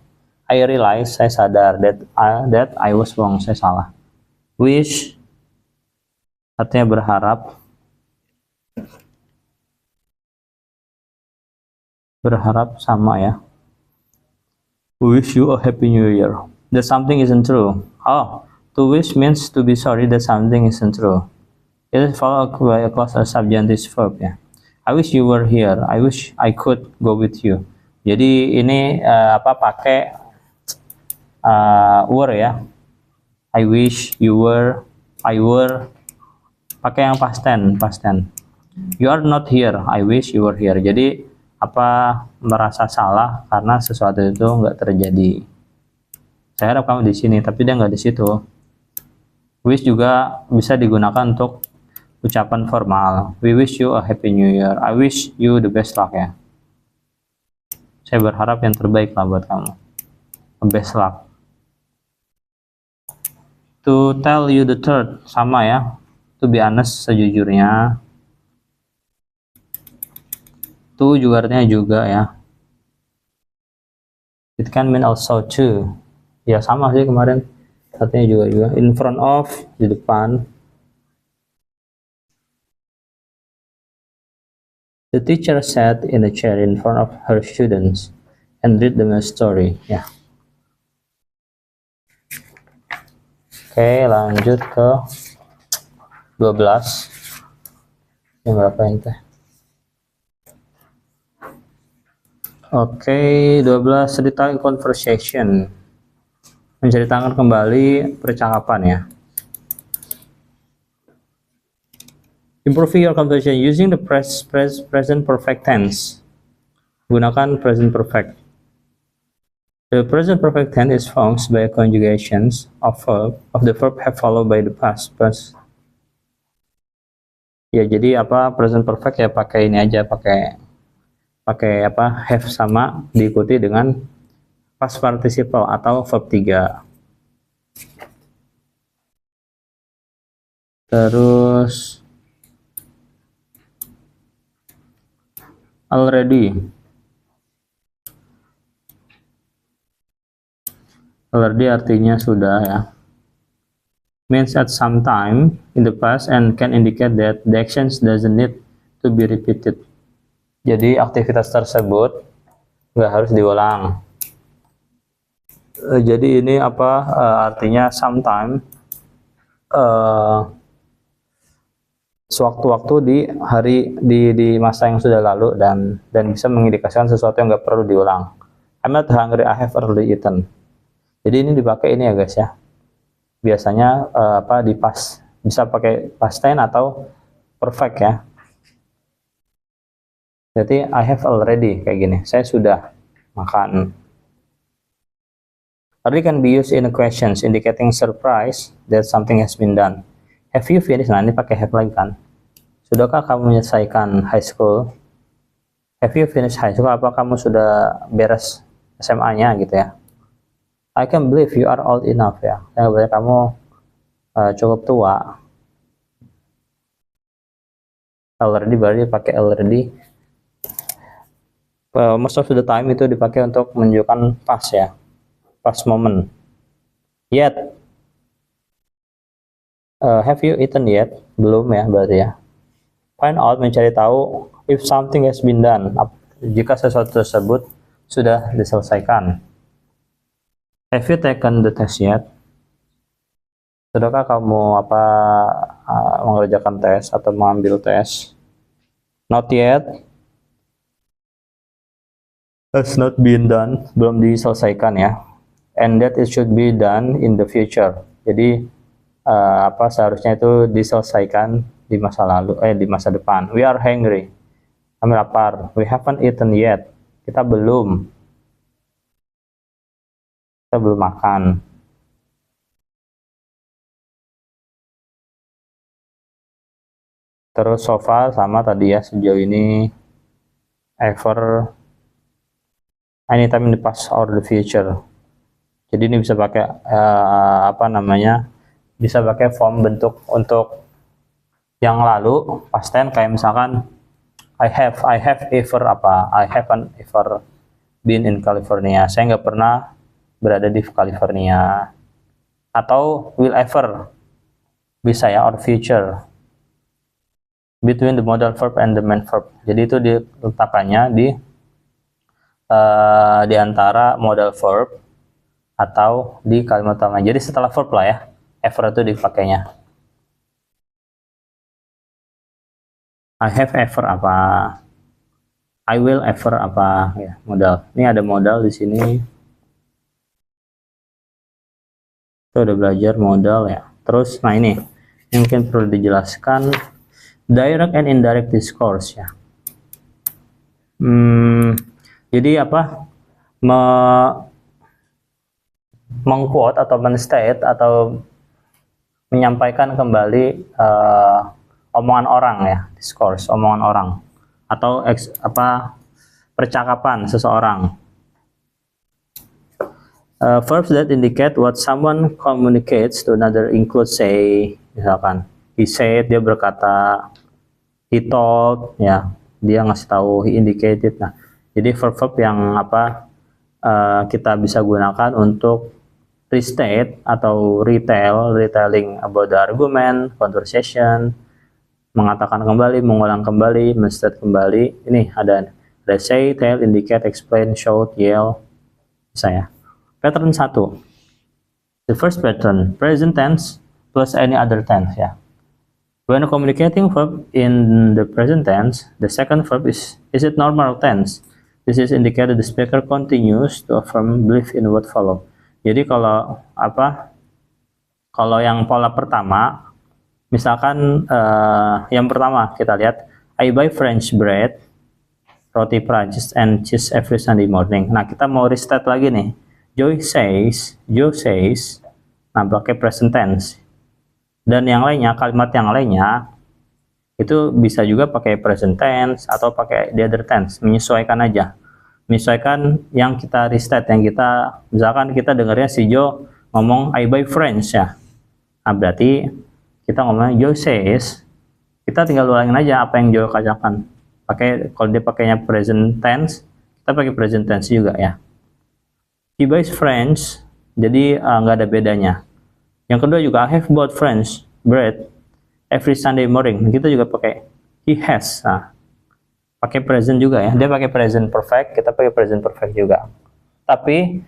I realize, saya sadar that I was wrong, saya salah. Wish, artinya berharap. Berharap sama ya. Wish you a happy new year. That something isn't true. Oh, to wish means to be sorry that something isn't true. It is followed by a clause or subjunctive verb ya. I wish you were here. I wish I could go with you. Jadi ini pakai were ya. I wish you were, I were, pakai yang past tense. You are not here. I wish you were here. Jadi merasa salah karena sesuatu itu nggak terjadi. Saya harap kamu di sini, tapi dia nggak di situ. Wish juga bisa digunakan untuk ucapan formal. We wish you a happy new year. I wish you the best luck ya. Saya berharap yang terbaik lah buat kamu. Best luck. To tell you the truth, sama ya. To be honest, sejujurnya. To juga artinya juga ya. It can mean also to. Ya sama sih kemarin. Artinya juga. In front of, di depan. The teacher sat in a chair in front of her students and read them a story. Ya. Oke, lanjut ke 12. Yang berapa ini teh? Oke, 12 retelling conversation. Menceritakan kembali percakapan ya. Improve your conversation using the present perfect tense. Gunakan present perfect. The present perfect tense is formed by conjugations of the verb have followed by the past. Ya, jadi present perfect ya pakai ini aja, pakai have sama diikuti dengan past participle atau verb 3. Terus already artinya sudah ya. Means at some time in the past and can indicate that the actions doesn't need to be repeated. Jadi aktivitas tersebut nggak harus diulang. Jadi ini apa artinya sometime, sewaktu-waktu di hari di masa yang sudah lalu, dan bisa mengindikasikan sesuatu yang nggak perlu diulang. I'm not hungry, I have already eaten. Jadi ini dipakai ini ya guys ya. Biasanya apa di past, bisa pakai past tense atau perfect ya. Jadi I have already kayak gini. Saya sudah makan. Already can be used in questions indicating surprise that something has been done. Have you finished? Nah, ini pakai have lagi kan. Sudahkah kamu menyelesaikan high school? Have you finished high school? Apa kamu sudah beres SMA-nya gitu ya? I can believe you are old enough ya. Saya berarti kamu cukup tua. Already berarti pakai already. Most of the time itu dipakai untuk menunjukkan past ya. Past moment. Yet. Have you eaten yet? Belum ya berarti ya. Find out, mencari tahu, if something has been done, jika sesuatu tersebut sudah diselesaikan. Have you taken the test yet? Sudahkah kamu mengerjakan tes atau mengambil tes? Not yet. Has not been done, belum diselesaikan ya. And that it should be done in the future. Jadi seharusnya itu diselesaikan di masa lalu, di masa depan. We are hungry, kami lapar. We haven't eaten yet, kita belum makan. Terus so far sama tadi ya, sejauh ini, ever, anytime in the past or the future. Jadi ini bisa pakai bisa pakai form bentuk untuk yang lalu, past tense, kayak misalkan I haven't ever been in California. Saya nggak pernah berada di California. Atau will ever, bisa ya, or future. Between the modal verb and the main verb. Jadi itu diletakkannya di antara modal verb atau di kalimat utama. Jadi setelah verb lah ya, ever itu dipakainya. I have ever apa, I will ever apa ya, modal. Ini ada modal di sini. Kita udah belajar modal ya. Terus nah ini mungkin perlu dijelaskan, direct and indirect discourse ya. Jadi mengquote atau menstate atau menyampaikan kembali omongan orang ya, discourse, omongan orang, atau percakapan seseorang. Verbs that indicate what someone communicates to another include say, misalkan he said, dia berkata, he told, ya, dia ngasih tahu, he indicated. Nah, jadi verb-verb yang kita bisa gunakan untuk restate atau retelling about the argument, conversation, mengatakan kembali, mengulang kembali, menstate kembali. Ini ada say, tell, indicate, explain, shout, yell. Bisa ya. Pattern 1. The first pattern, present tense plus any other tense ya. When communicating verb in the present tense, the second verb is it normal tense? This is indicated the speaker continues to affirm belief in what follow. Jadi kalau yang pola pertama, misalkan yang pertama kita lihat, I buy French bread, roti Prancis and cheese every Sunday morning. Nah, kita mau restate lagi nih. Joe says, nah pakai present tense. Dan yang lainnya, kalimat yang lainnya itu bisa juga pakai present tense atau pakai the other tense, menyesuaikan aja. Menyesuaikan yang kita restate, yang kita, misalkan kita dengarnya si Joe ngomong I buy French ya. Nah, berarti kita ngomongnya Joe says, kita tinggal ulangin aja apa yang Joe katakan. Kalau dia pakainya present tense, kita pakai present tense juga ya. He buys French, jadi nggak ada bedanya. Yang kedua juga, I have bought French bread every Sunday morning. Kita juga pakai he has. Nah, pakai present juga ya. Dia pakai present perfect, kita pakai present perfect juga. Tapi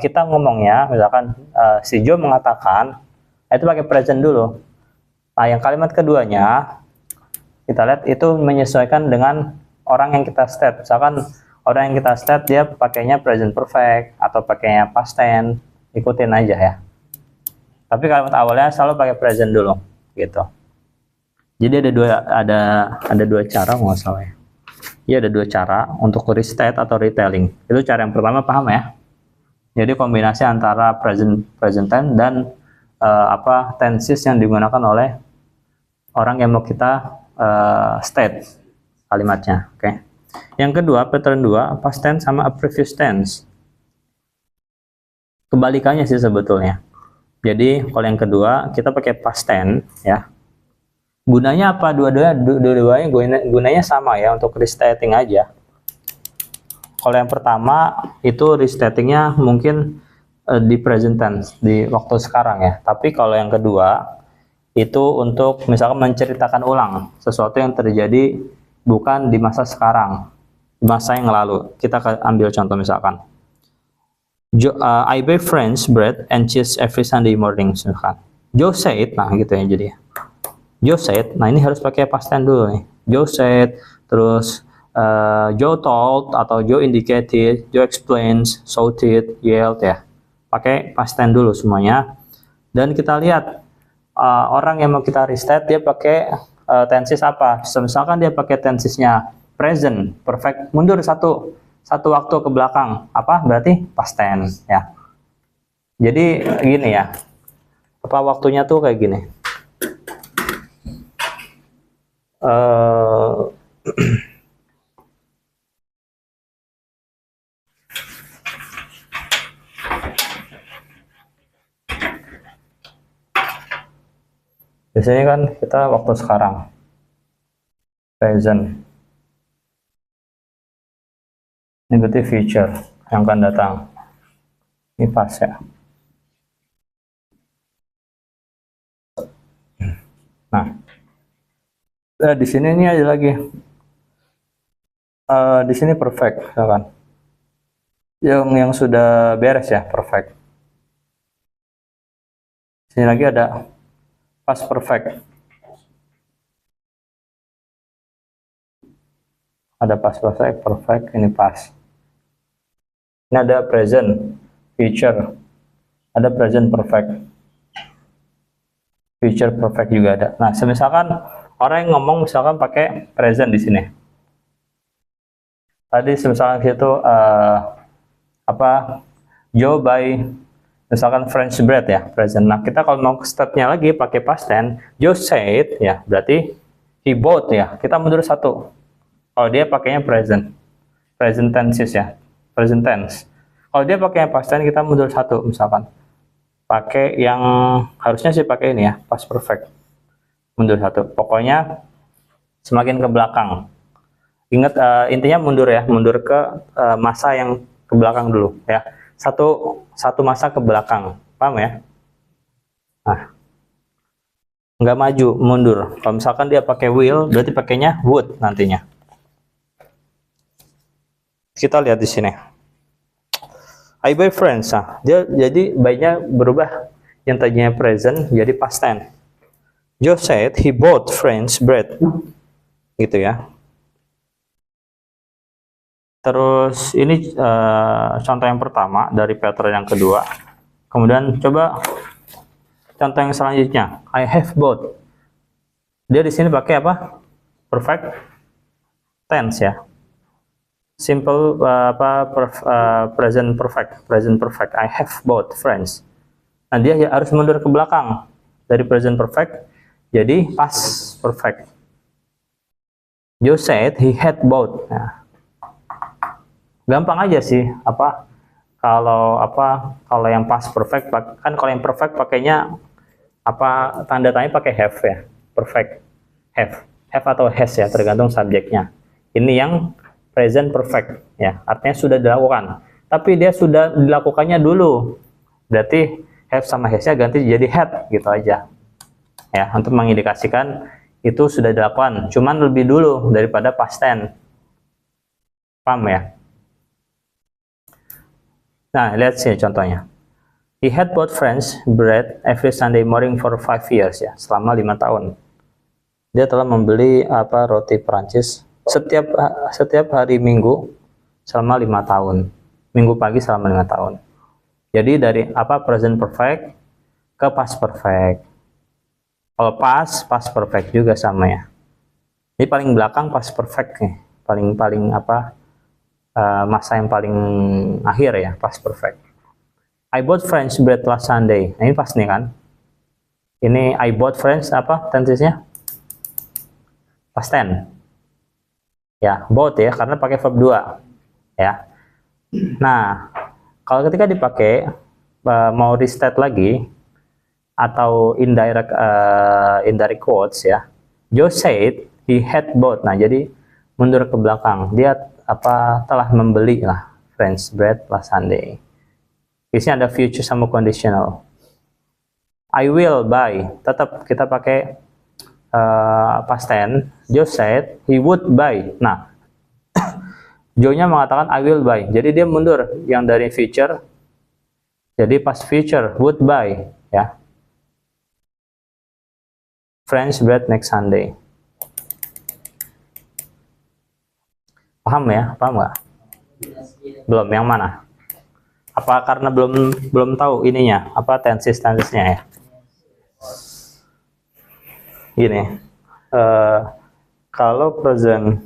kita ngomongnya, misalkan si Joe mengatakan, itu pakai present dulu. Nah, yang kalimat keduanya, kita lihat itu menyesuaikan dengan orang yang kita state. Misalkan orang yang kita state dia pakainya present perfect atau pakainya past tense, ikutin aja ya. Tapi kalimat awalnya selalu pakai present dulu, gitu. Jadi ada dua cara nggak salah ya. Iya, ada dua cara untuk restate atau retelling. Itu cara yang pertama, paham ya? Jadi kombinasi antara present tense dan tenses yang digunakan oleh orang yang mau kita state kalimatnya. Oke. Yang kedua, pattern 2, past tense sama previous tense. Kebalikannya sih sebetulnya. Jadi kalau yang kedua kita pakai past tense ya. Gunanya apa? Dua-duanya gunanya sama ya, untuk restating aja. Kalau yang pertama itu restatingnya mungkin di present tense, di waktu sekarang ya. Tapi kalau yang kedua itu untuk misalkan menceritakan ulang sesuatu yang terjadi bukan di masa sekarang, di masa yang lalu. Kita ambil contoh misalkan, I buy French bread and cheese every Sunday morning misalkan. Joe said, nah gitu ya jadi. Joe said, nah ini harus pakai past tense dulu nih. Joe said, terus Joe told atau Joe indicated, Joe explains, shouted, yelled ya. Pakai past tense dulu semuanya. Dan kita lihat orang yang mau kita restate dia pakai tenses apa. Misalkan dia pakai tensesnya present perfect, mundur satu waktu ke belakang, apa berarti past tense ya. Jadi gini ya, apa waktunya tuh kayak gini. Biasanya kan kita waktu sekarang present, ini berarti future yang akan datang, ini past ya. Nah, di sini ini ada lagi, di sini perfect kan, yang sudah beres ya perfect. Sini lagi ada past perfect, ada past perfect, ini past. Ini ada present, future, ada present perfect, future perfect juga ada. Nah, misalkan orang yang ngomong misalkan pakai present di sini. Tadi misalkan itu Joe buy misalkan French bread ya, present. Nah, kita kalau mau state-nya lagi pakai past tense, Joe said ya, berarti he bought ya. Kita mundur satu. Kalau dia pakainya present tenses ya, present tense. Kalau dia pakai past tense, kita mundur satu misalkan. Pakai yang harusnya sih pakai ini ya, past perfect. Mundur satu. Pokoknya semakin ke belakang. Ingat intinya mundur ya, mundur ke masa yang ke belakang dulu ya. Satu masa ke belakang, paham ya? Nah, nggak maju, mundur. Kalau misalkan dia pakai will, berarti pakainya would nantinya. Kita lihat di sini. I buy French. Nah, dia jadi buy-nya berubah, yang tadinya present jadi past tense. Joe said he bought French bread. Gitu ya. Terus ini contoh yang pertama dari pattern yang kedua. Kemudian coba contoh yang selanjutnya. I have bought. Dia di sini pakai apa? Perfect tense ya. Simple present perfect. I have bought French. Nah, dia harus mundur ke belakang dari present perfect jadi past perfect. Joe said he had bought. Nah, gampang aja sih kalau yang past perfect kan, kalau yang perfect pakainya tanda tanya pakai have ya, perfect have atau has ya, tergantung subjeknya. Ini yang present perfect ya, artinya sudah dilakukan, tapi dia sudah dilakukannya dulu, berarti have sama has-nya ganti jadi had gitu aja ya, untuk mengindikasikan itu sudah dilakukan, cuman lebih dulu daripada past tense. Paham ya? Nah, lihat sini contohnya. He had bought French bread every Sunday morning for 5 years ya, selama 5 tahun. Dia telah membeli roti Perancis setiap hari Minggu selama 5 tahun. Minggu pagi selama 5 tahun. Jadi dari present perfect ke past perfect. Kalau past perfect juga sama ya. Ini paling belakang past perfect nih. Paling masa yang paling akhir ya, past perfect. I bought French bread last Sunday. Nah, ini pas nih kan. Ini I bought French tensesnya? Past tense. Ya, bought ya, karena pakai verb 2. Ya. Nah, kalau ketika dipakai mau restate lagi atau indirect quotes ya. Joe said he had bought. Nah, jadi mundur ke belakang. Dia telah membeli lah French bread last Sunday. Di sini ada future sama conditional. I will buy. Tetap kita pakai past tense. Joe said he would buy. Nah, Joe-nya mengatakan I will buy. Jadi dia mundur yang dari future. Jadi past future would buy ya. French bread next Sunday. Paham ya? Paham nggak? Belum. Yang mana? Apa karena belum tahu ininya? Tensesnya ya? Gini. Kalau present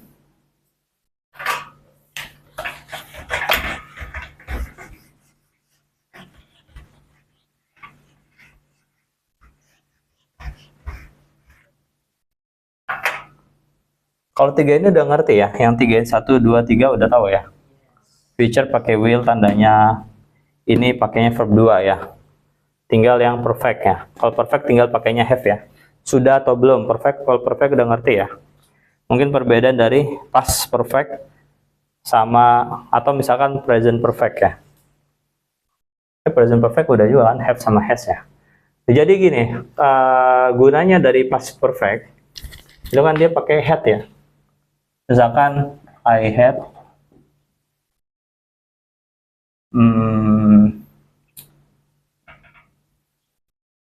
kalau 3 ini udah ngerti ya, yang 3 1 2 3 udah tahu ya. Future pakai will tandanya, ini pakainya verb 2 ya. Tinggal yang perfect ya. Kalau perfect tinggal pakainya have ya. Sudah atau belum perfect? Kalau perfect udah ngerti ya. Mungkin perbedaan dari past perfect sama atau misalkan present perfect ya. Present perfect udah juga kan have sama has ya. Jadi gini, gunanya dari past perfect itu kan dia pakai had ya. Misalkan I had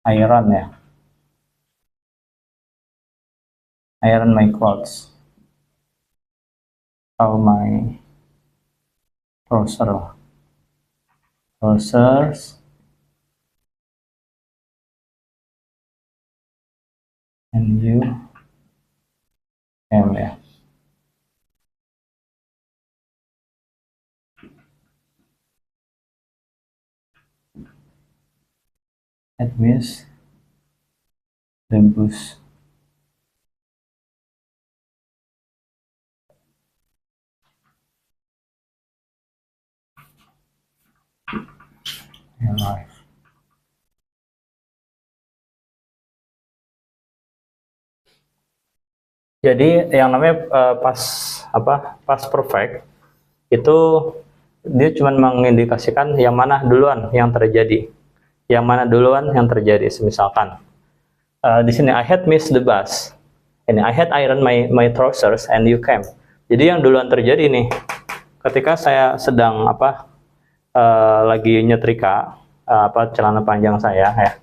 iron ya. Iron my clothes. Atau my trousers. And you am ya. That means the bus. In life. Jadi yang namanya past perfect itu dia cuma mengindikasikan yang mana duluan yang terjadi. Yang mana duluan yang terjadi. Misalkan di sini I had missed the bus. Ini I had iron my trousers and you came. Jadi yang duluan terjadi nih ketika saya sedang lagi nyetrika celana panjang saya ya.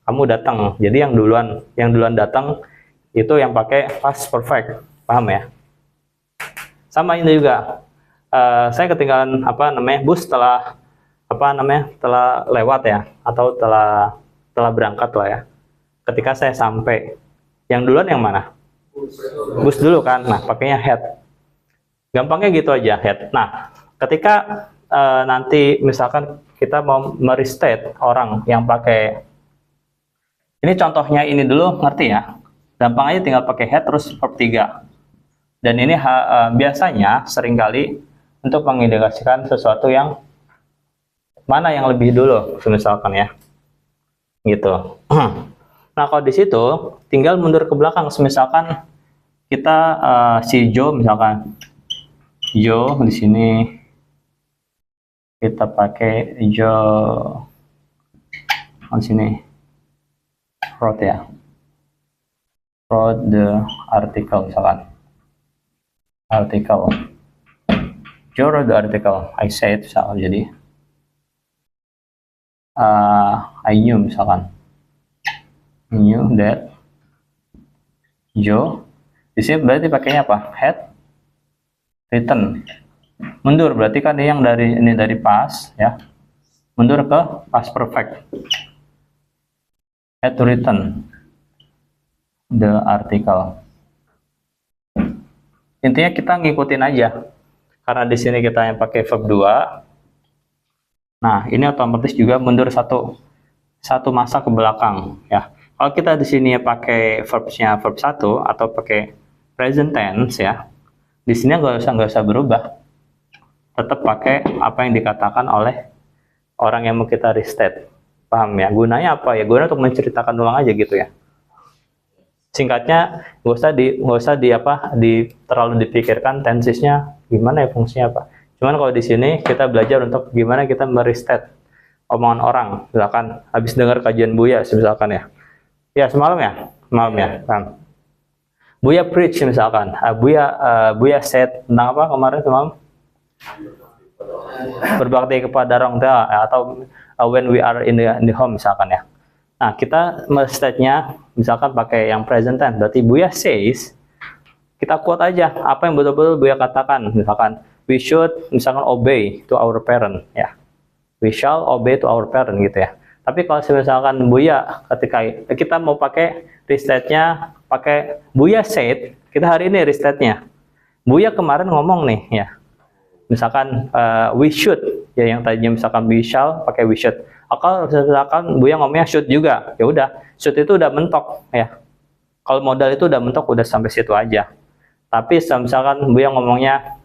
Kamu datang. Jadi yang duluan datang itu yang pakai past perfect. Paham ya? Sama ini juga. Saya ketinggalan bus telah lewat ya, atau telah berangkat lah ya. Ketika saya sampai, yang duluan yang mana? Bus dulu kan. Nah, pakainya had. Gampangnya gitu aja, had. Nah, ketika nanti misalkan kita mau merestate orang yang pakai, ini contohnya ini dulu, ngerti ya? Gampang aja tinggal pakai had terus verb 3. Dan ini biasanya seringkali untuk mengindikasikan sesuatu yang mana yang lebih dulu, misalkan ya. Gitu. Nah, kalau di situ tinggal mundur ke belakang, misalkan kita si Joe misalkan. Joe di sini kita pakai Joe di sini. Wrote ya. Wrote the article misalkan. Article. Joe wrote the article. I said misalkan jadi. I knew misalkan. Knew that Joe. Di sini berarti pakainya apa? Had written. Mundur berarti kan yang ini dari past ya. Mundur ke past perfect. Had written the article. Intinya kita ngikutin aja. Karena di sini kita yang pakai verb 2. Nah, ini otomatis juga mundur satu masa ke belakang ya. Kalau kita di sini pakai verbnya verb 1 atau pakai present tense ya. Di sini nggak usah berubah. Tetap pakai apa yang dikatakan oleh orang yang mau kita restate. Paham ya? Gunanya apa ya? Gunanya untuk menceritakan ulang aja gitu ya. Singkatnya, nggak usah terlalu dipikirkan tensesnya gimana ya, fungsinya apa. Cuman kalau di sini kita belajar untuk gimana kita merestate omongan orang. Misalkan habis dengar kajian Buya misalkan ya. Ya semalam ya. Kan. Buya preach misalkan. Buya said tentang apa kemarin semalam? Berbakti kepada orang tua atau when we are in the home misalkan ya. Nah, kita state-nya misalkan pakai yang present tense, berarti Buya says, kita quote aja apa yang betul-betul Buya katakan. Misalkan, we should misalkan obey to our parent ya. We shall obey to our parent gitu ya. Tapi kalau misalkan Buya ketika kita mau pakai restate-nya pakai Buya said, kita hari ini restate-nya. Buya kemarin ngomong nih ya. Misalkan we should ya, yang tadinya misalkan we shall pakai we should. Kalau misalkan Buya ngomongnya should juga, ya udah should itu udah mentok ya. Kalau modal itu udah mentok, udah sampai situ aja. Tapi misalkan Buya ngomongnya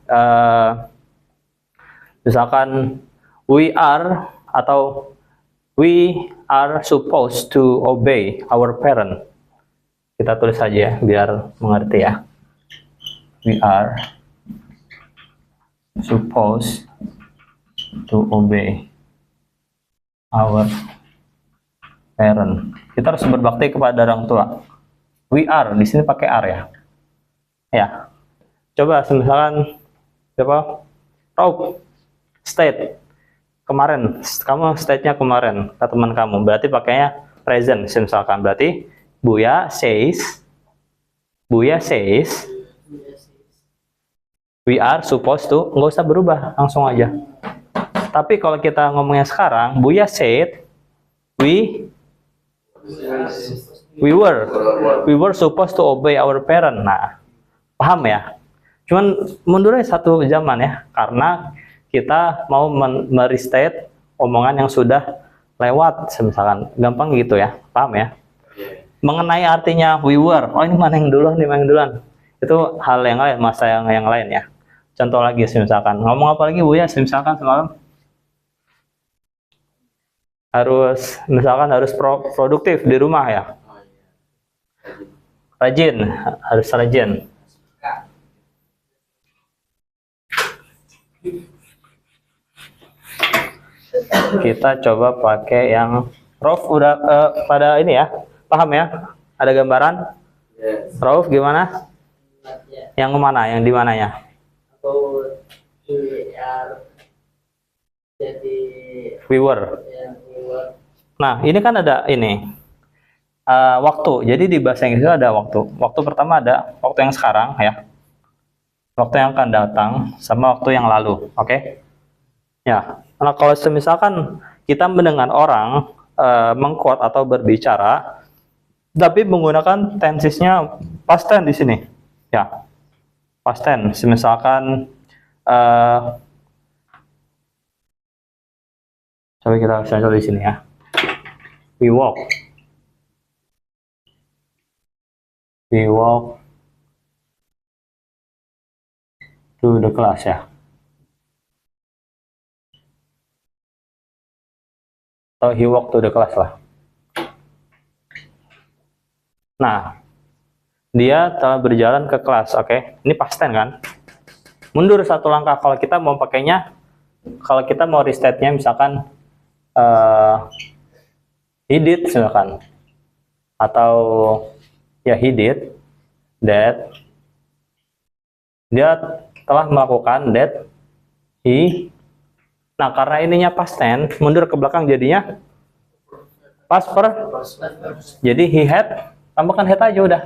misalkan we are atau we are supposed to obey our parent. Kita tulis saja ya, biar mengerti ya. We are supposed to obey our parent. Kita harus berbakti kepada orang tua. We are di sini pakai are ya. Ya. Coba misalkan siapa? Rob state kemarin. Kamu state-nya kemarin ke teman kamu. Berarti pakainya present misalkan. Berarti Buya says we are supposed to, nggak usah berubah, langsung aja. Tapi kalau kita ngomongnya sekarang, Buya said, we were supposed to obey our parent. Nah, paham ya? Cuman mundurnya satu zaman ya, karena kita mau merestate omongan yang sudah lewat, misalkan. Gampang gitu ya, paham ya? Mengenai artinya we were, oh ini mana yang duluan, ini mana yang duluan. Itu hal yang lain, masa yang lain ya. Contoh lagi, misalkan. Ngomong apa lagi Buya, misalkan semalam? Harus produktif di rumah ya. Harus rajin. Kita coba pakai yang Rauf udah pada ini ya, paham ya? Ada gambaran? Yes. Rauf gimana? Yang mana? Yang di mananya? We were. Nah, ini kan ada ini waktu. Jadi di bahasa Inggris ada waktu. Waktu pertama ada waktu yang sekarang ya. Waktu yang akan datang sama waktu yang lalu. Oke? Ya. Nah, kalau misalkan kita mendengar orang mengquote atau berbicara tapi menggunakan tensesnya past tense di sini. Ya. Past tense. Misalkan coba kita contoh di sini ya. We walk to the class ya. Atau he walked to the class lah. Nah, dia telah berjalan ke kelas, oke? Ini past tense kan? Mundur satu langkah kalau kita mau pakainya, kalau kita mau restate-nya misalkan he did misalkan, atau ya he did that, dia telah melakukan that he. Nah, karena ininya past tense, mundur ke belakang jadinya Past jadi he had, tambahkan had aja udah.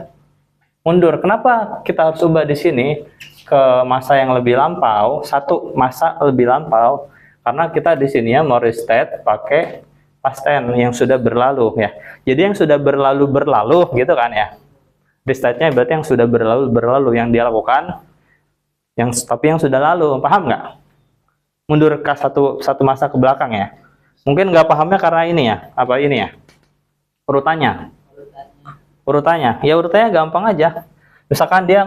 Mundur. Kenapa kita harus ubah di sini ke masa yang lebih lampau? Satu masa lebih lampau, karena kita di sini ya mau restate pakai past tense yang sudah berlalu ya. Jadi yang sudah berlalu gitu kan ya. Restate-nya berarti yang sudah berlalu yang dia lakukan, tapi yang sudah lalu, paham nggak? Mundur ke satu masa ke belakang ya. Mungkin nggak pahamnya karena ini ya, apa ini ya? Urutannya. Ya urutannya gampang aja. Misalkan dia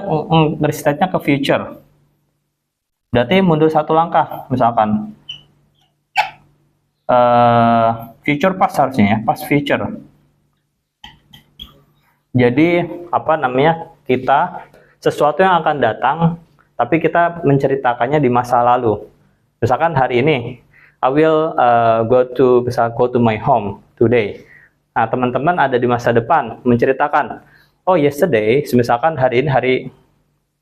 restate-nya ke future. Berarti mundur satu langkah, misalkan. Future past harusnya ya, past future. Jadi apa namanya, kita sesuatu yang akan datang tapi kita menceritakannya di masa lalu. Misalkan hari ini I will go to my home today. Nah, teman-teman ada di masa depan menceritakan, oh yesterday, misalkan hari ini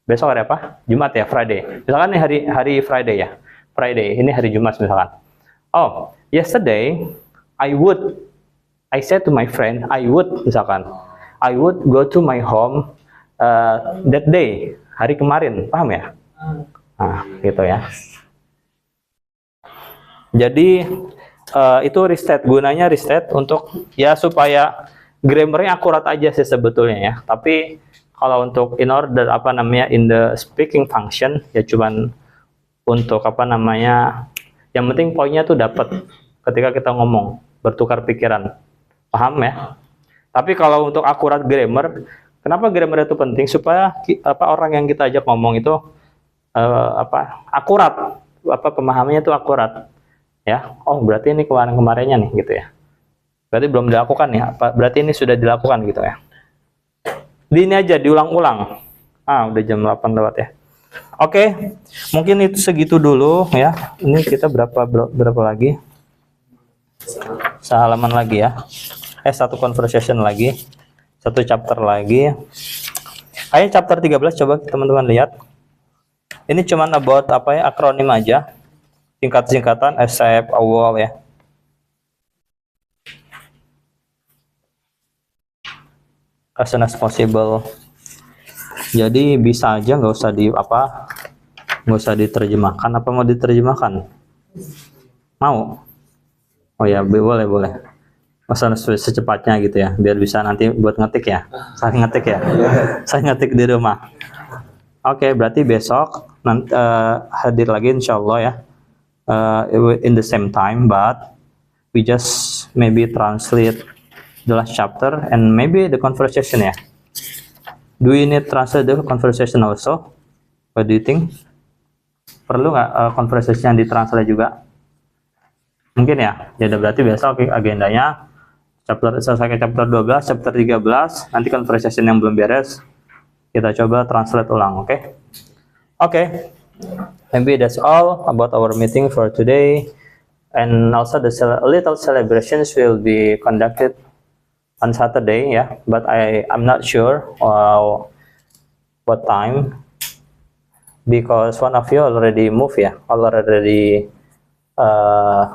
besok hari apa? Jumat ya, Friday. Misalkan ini hari Friday ya. Friday, ini hari Jumat misalkan. Oh, yesterday I said to my friend, misalkan I would go to my home that day, hari kemarin, paham ya? Nah, gitu ya. Jadi itu restate, gunanya restate untuk ya supaya grammarnya akurat aja sih sebetulnya ya. Tapi kalau untuk in order apa namanya in the speaking function ya cuman untuk apa namanya, yang penting poinnya tuh dapat ketika kita ngomong, bertukar pikiran, paham ya? Tapi kalau untuk akurat grammar, kenapa grammar itu penting? Supaya orang yang kita ajak ngomong itu akurat, pemahamannya itu akurat, ya. Oh berarti ini kemarinnya nih, gitu ya. Berarti belum dilakukan ya? Berarti ini sudah dilakukan gitu ya. Di ini aja diulang-ulang. Udah jam 8 lewat ya. Oke, mungkin itu segitu dulu ya. Ini kita berapa lagi? Sehalaman lagi ya. Satu conversation lagi, satu chapter lagi. Kayaknya chapter 13 coba teman-teman lihat. Ini cuman about apa ya, akronim aja, singkatan accept, awal ya. As soon as possible. Jadi bisa aja, nggak usah diterjemahkan. Apa mau diterjemahkan? Mau? Oh ya, boleh. Secepatnya gitu ya, biar bisa nanti buat ngetik ya. Saya ngetik di rumah. Oke, berarti besok nanti hadir lagi insyaallah ya, in the same time, but we just maybe translate the last chapter and maybe the conversation ya. Do you need translate the conversation also? What do you think? Perlu nggak conversation yang ditranslate juga? Mungkin ya. Jadi berarti besok agendanya selesai chapter 12, chapter 13, nanti conversation yang belum beres kita coba translate ulang, oke? Okay. Maybe that's all about our meeting for today, and also the little celebrations will be conducted on Saturday, yeah, but I'm not sure what time, because one of you already moved ya, already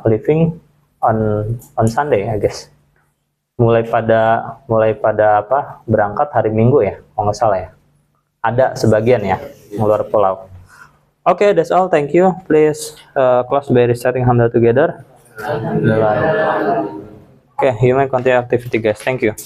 leaving on Sunday, I guess. Mulai pada apa, berangkat hari Minggu ya, kalau nggak salah ya. Ada sebagian ya, keluar pulau. Okay, that's all. Thank you. Please close by reciting Hamdalah together. Okay, you may continue activity, guys. Thank you.